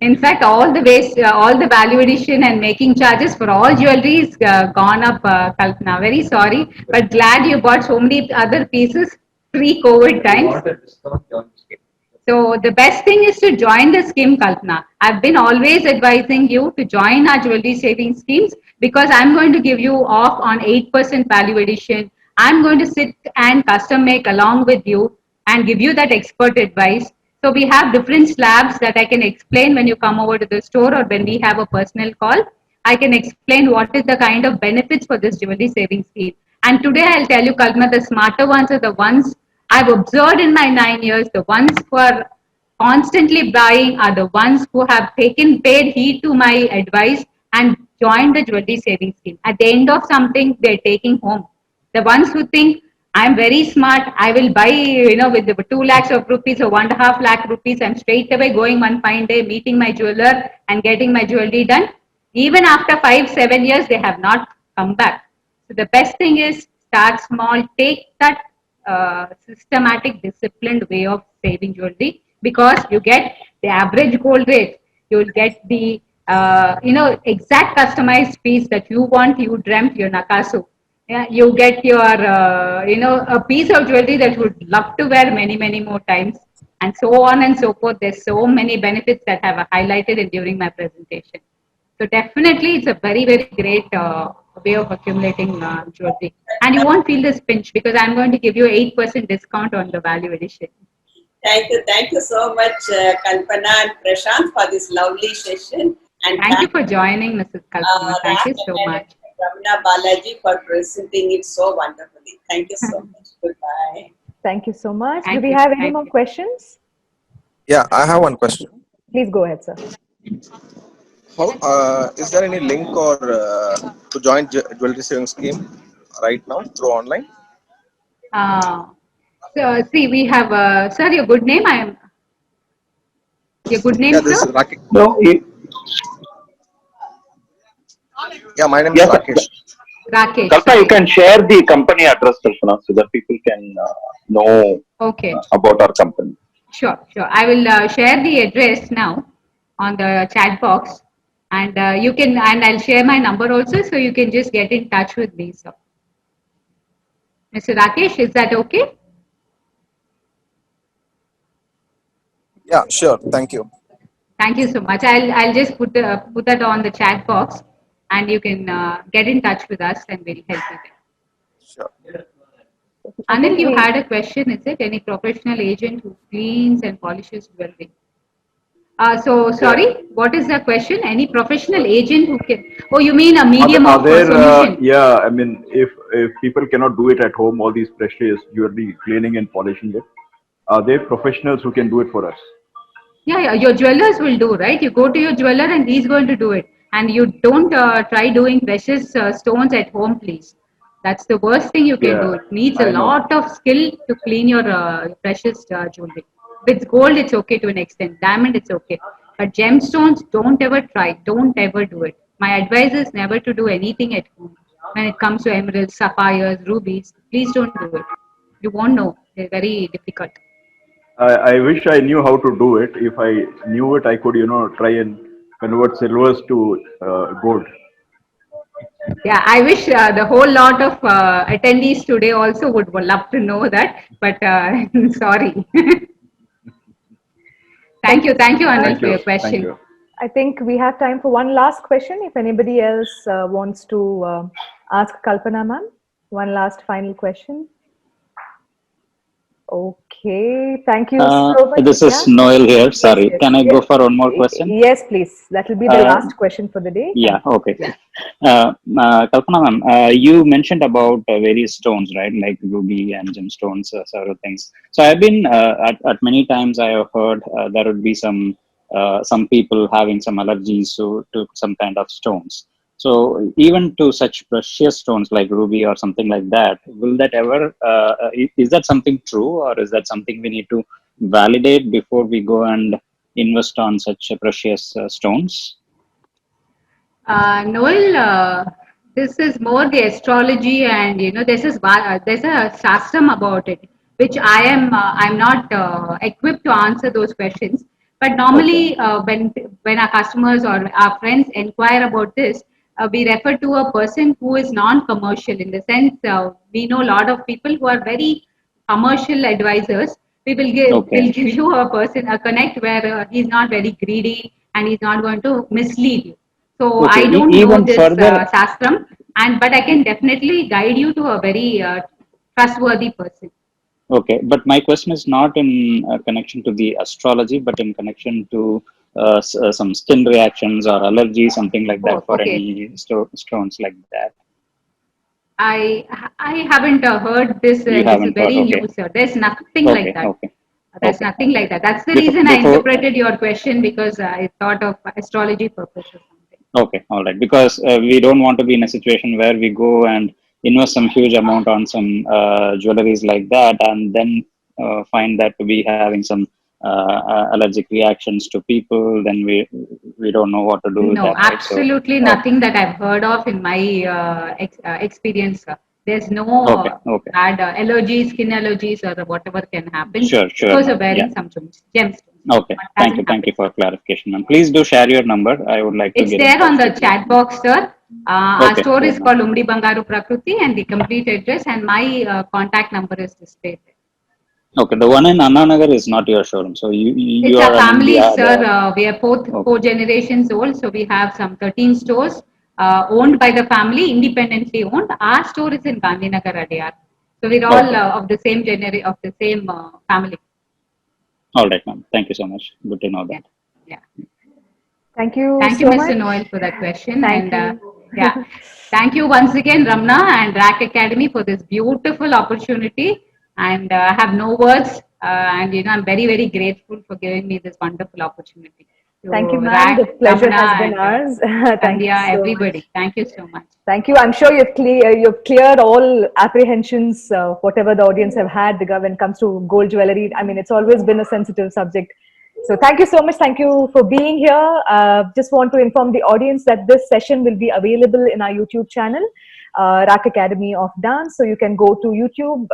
In fact, all the waste, all the value addition and making charges for all jewelry is gone up, Kalpana. Very sorry, but glad you bought so many other pieces pre-COVID times. So the best thing is to join the scheme, Kalpana. I've been always advising you to join our jewelry saving schemes because I'm going to give you off on 8% value addition. I'm going to sit and custom make along with you and give you that expert advice. So we have different slabs that I can explain when you come over to the store or when we have a personal call. I can explain what is the kind of benefits for this jewelry saving scheme. And today I'll tell you, Kalpana, the smarter ones are the ones I've observed in my 9 years. The ones who are constantly buying are the ones who have taken paid heed to my advice and joined the jewelry saving scheme. At the end of something, they're taking home. The ones who think I'm very smart, I will buy, you know, with the 2 lakhs of rupees or 1.5 lakh rupees, I'm straight away going one fine day, meeting my jeweler and getting my jewelry done. Even after 5-7 years, they have not come back. So the best thing is start small, take that systematic, disciplined way of saving jewelry because you get the average gold rate, you will get the exact customized piece that you want, you dreamt, your Nakasu. Yeah, you get your a piece of jewelry that you would love to wear many more times, and so on and so forth. There's so many benefits that I have highlighted during my presentation. So definitely, it's a very great way of accumulating jewelry, and you won't feel this pinch because I'm going to give you 8% discount on the value addition. Thank you so much, Kalpana and Prashant, for this lovely session. And thank you for joining, Mrs. Kalpana. Thank you so much. Ramana Balaji for presenting it so wonderfully. Thank you so much. Goodbye. Thank you so much. Thank Do we you. have any Thank more you. questions? Yeah, I have one question. Please go ahead, sir. How is there any link or to join jewelry saving scheme right now through online? So see, we have sir, your good name. Your good name, Yeah, this sir. is Rakesh. No, Yeah, my name is Rakesh. Rakesh. Kalpana, you can share the company address, Kalpana, so that people can know about our company. Sure. I will share the address now on the chat box, and you can, and I'll share my number also, so you can just get in touch with me, sir. Mr. Rakesh, is that okay? Yeah, sure. Thank you. Thank you so much. I'll just put that on the chat box, and you can get in touch with us, and we'll help you there. Sure. Anil, you had a question, is it? Any professional agent who cleans and polishes jewelry? So, sorry, what is the question? Any professional agent who can... Oh, you mean a medium of solution? Yeah, I mean, if people cannot do it at home, all these precious jewelry, cleaning and polishing it, are there professionals who can do it for us? Yeah, your jewelers will do, right? You go to your jeweler and he's going to do it. And you don't try doing precious stones at home, please. That's the worst thing you can do. It needs a lot of skill to clean your precious jewelry. With gold, it's okay to an extent. Diamond, it's okay. But gemstones, don't ever try. Don't ever do it. My advice is never to do anything at home. When it comes to emeralds, sapphires, rubies, please don't do it. You won't know. They're very difficult. I wish I knew how to do it. If I knew it, I could, try and convert silvers to gold. Yeah, I wish the whole lot of attendees today also would love to know that, but sorry. Thank you, Anil, Thank for your you. Thank question. you. I think we have time for one last question. If anybody else wants to ask Kalpana ma'am, one last final question. Okay, thank you so much. This is Yeah? Noel here. Yes, Sorry, yes, can I yes. go for one more question? Yes, please. That will be the Uh, last question for the day. Yeah, Thank you. okay. Yeah. Kalpana ma'am, you mentioned about various stones, right? Like ruby and gemstones, several things. So I've been at many times I have heard there would be some people having some allergies to some kind of stones. So even to such precious stones like ruby or something like that, will that ever is that something true, or is that something we need to validate before we go and invest on such precious stones? Noel, this is more the astrology, and there's a shastram about it, which I'm not equipped to answer those questions. But normally, when our customers or our friends inquire about this, we refer to a person who is non-commercial. In the sense, we know a lot of people who are very commercial advisors. We will give Okay. will give you a person a connect where he's not very greedy and he's not going to mislead you. So Okay, I don't know even this further, shastram, but I can definitely guide you to a very trustworthy person. okay, but my question is not in connection to the astrology, but in connection to some skin reactions or allergy, something like that, Oh, for okay. any stones like that. I I haven't heard this. You This is haven't heard. very Okay, new, sir. There's nothing like okay, that. okay, There's okay, nothing okay. like that. That's the Before, reason I before, interpreted your question, because I thought of astrology purpose or something. okay, all right, because we don't want to be in a situation where we go and invest some huge amount on some jewelries like that, and then find that to be having some allergic reactions to people. Then we don't know what to do with No, that, right? So, absolutely okay, nothing that I've heard of in my experience, sir. There's no okay, okay. bad allergies, skin allergies, or whatever can happen Sure, sure, because of ma'am. Yeah. wearing some gemstones. Okay. But Thank you. doesn't Thank happen. you for clarification, ma'am. Please do share your number. I would like to It's get in there on touch the with you. chat box, sir. Our Okay, store sure, is ma'am. called Umdi Bangaru Prakriti, and the complete address and my contact number is displayed there. Okay, the one in Anna Nagar is not your showroom. So you It's are a running family, sir. the We are both okay. 4 generations old, so we have some 13 stores owned by the family, independently owned. Our store is in Gandhinagar, Adyar. So we're all Okay. of the same of the same family. All right, ma'am. Thank you so much. Good to know Yeah, that. yeah. Thank you Thank you, so Mr. much. Noel, for that question. Thank And you. yeah, thank you once again, Ramna and Rack Academy, for this beautiful opportunity. And I have no words. And I'm very, very grateful for giving me this wonderful opportunity. To Thank you, ma'am. The Rack, pleasure has Ramna, been and ours. Thank you Sandhya, so much. everybody. Thank you so much. Thank you. I'm sure you've cleared all apprehensions, whatever the audience have had when it comes to gold jewelry. I mean, it's always been a sensitive subject. So thank you so much. Thank you for being here. Just want to inform the audience that this session will be available in our YouTube channel, Rack Academy of Dance. So you can go to YouTube,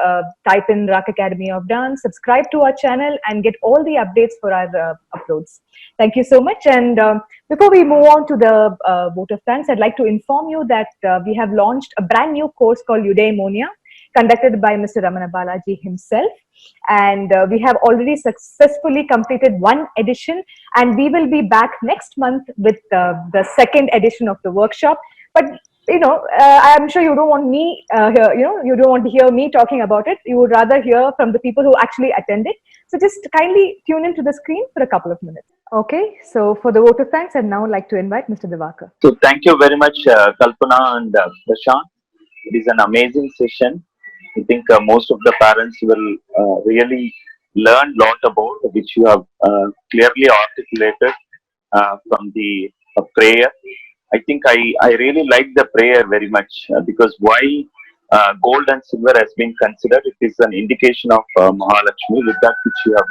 type in Rack Academy of Dance, subscribe to our channel, and get all the updates for our uploads. Thank you so much. And before we move on to the vote of thanks, I'd like to inform you that we have launched a brand new course called Eudaimonia, conducted by Mr. Ramana Balaji himself. And we have already successfully completed one edition, and we will be back next month with the second edition of the workshop. But I'm sure you don't want me you don't want to hear me talking about it. You would rather hear from the people who actually attended. So just kindly tune into the screen for a couple of minutes. Okay, so for the vote of thanks, I'd now like to invite Mr. Divakar. So thank you very much, Kalpana and Prashant. It is an amazing session. I think most of the parents will really learn a lot about which you have clearly articulated from the prayer. I think I really like the prayer very much because why gold and silver has been considered. It is an indication of Mahalakshmi, with that which you have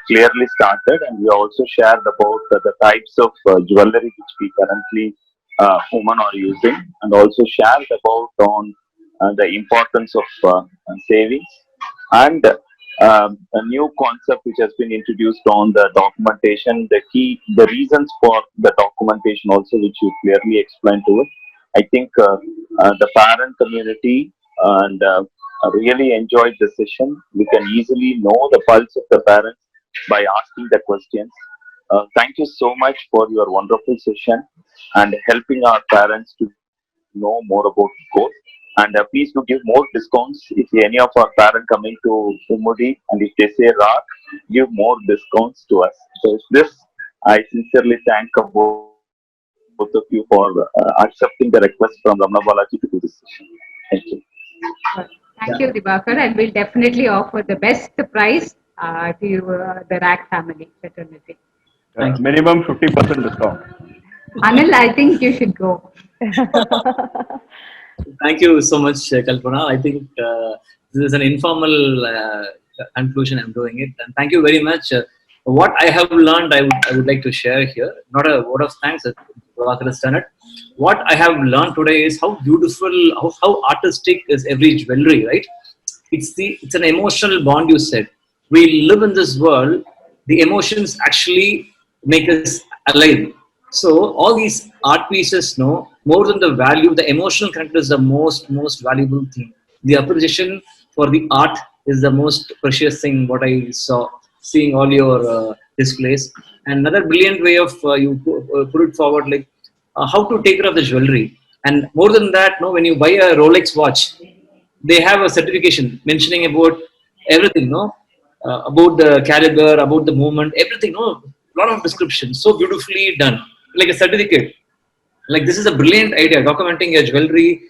clearly started, and we also shared about the types of jewelry which we currently women are using, and also shared about on the importance of savings, and a new concept which has been introduced on the documentation, the reasons for the documentation also, which you clearly explained to us. I think the parent community and really enjoyed the session. We can easily know the pulse of the parents by asking the questions. Thank you so much for your wonderful session and helping our parents to know more about gold. And please do give more discounts if any of our parents coming to Umudi, and if they say RAR, give more discounts to us. So this, I sincerely thank both of you for accepting the request from Ramana Balaji to do this session. Thank you. Thank you, Dibakar, and we'll definitely offer the best price to you, the Rack family fraternity. Minimum 50% discount. Anil, I think you should go. Thank you so much, Kalpana. I think this is an informal conclusion. I'm doing it, and thank you very much. What I have learned, I would like to share here. Not a word of thanks, Prabhakar has done it. What I have learned today is how beautiful, how artistic is every jewelry, right? It's an emotional bond. You said we live in this world. The emotions actually make us alive. So all these art pieces, more than the value, the emotional content is the most valuable thing. The appreciation for the art is the most precious thing. What I saw, seeing all your displays, and another brilliant way of you put it forward, like how to take care of the jewelry. And more than that, when you buy a Rolex watch, they have a certification mentioning about everything, about the caliber, about the movement, everything, lot of description, so beautifully done, like a certificate. Like this is a brilliant idea, documenting your jewelry,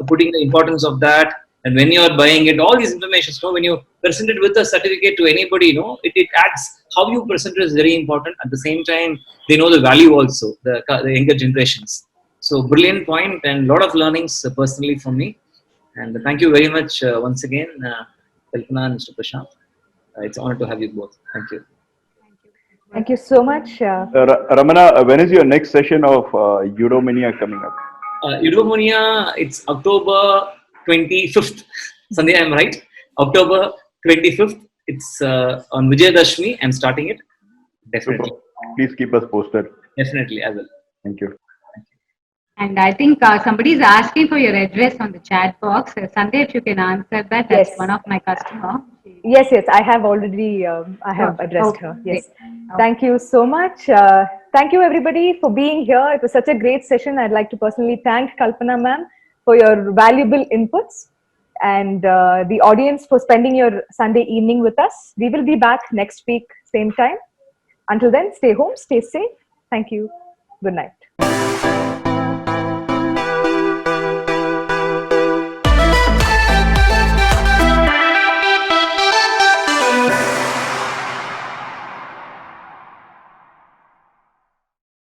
putting the importance of that, and when you are buying it, all these information. When you present it with a certificate to anybody, it adds, how you present it is very important. At the same time, they know the value also, the younger generations. So brilliant point, and a lot of learnings personally from me. And thank you very much once again, Kalpana and Mr. Prashant. It's an honor to have you both. Thank you. Thank you so much. Ramana, when is your next session of Eudomania coming up? Eudomania, it's October 25th. Sunday, I'm right. October 25th. It's on Vijayadashmi. I'm starting it. Definitely. Please keep us posted. Definitely, I will. Thank you. And I think somebody is asking for your address on the chat box. Sunday, if you can answer that, that's one of my customers. Yes, I have already, I have addressed her. Yes. Thank you so much. Thank you everybody for being here. It was such a great session. I'd like to personally thank Kalpana ma'am for your valuable inputs, and the audience for spending your Sunday evening with us. We will be back next week, same time. Until then, stay home, stay safe. Thank you. Good night.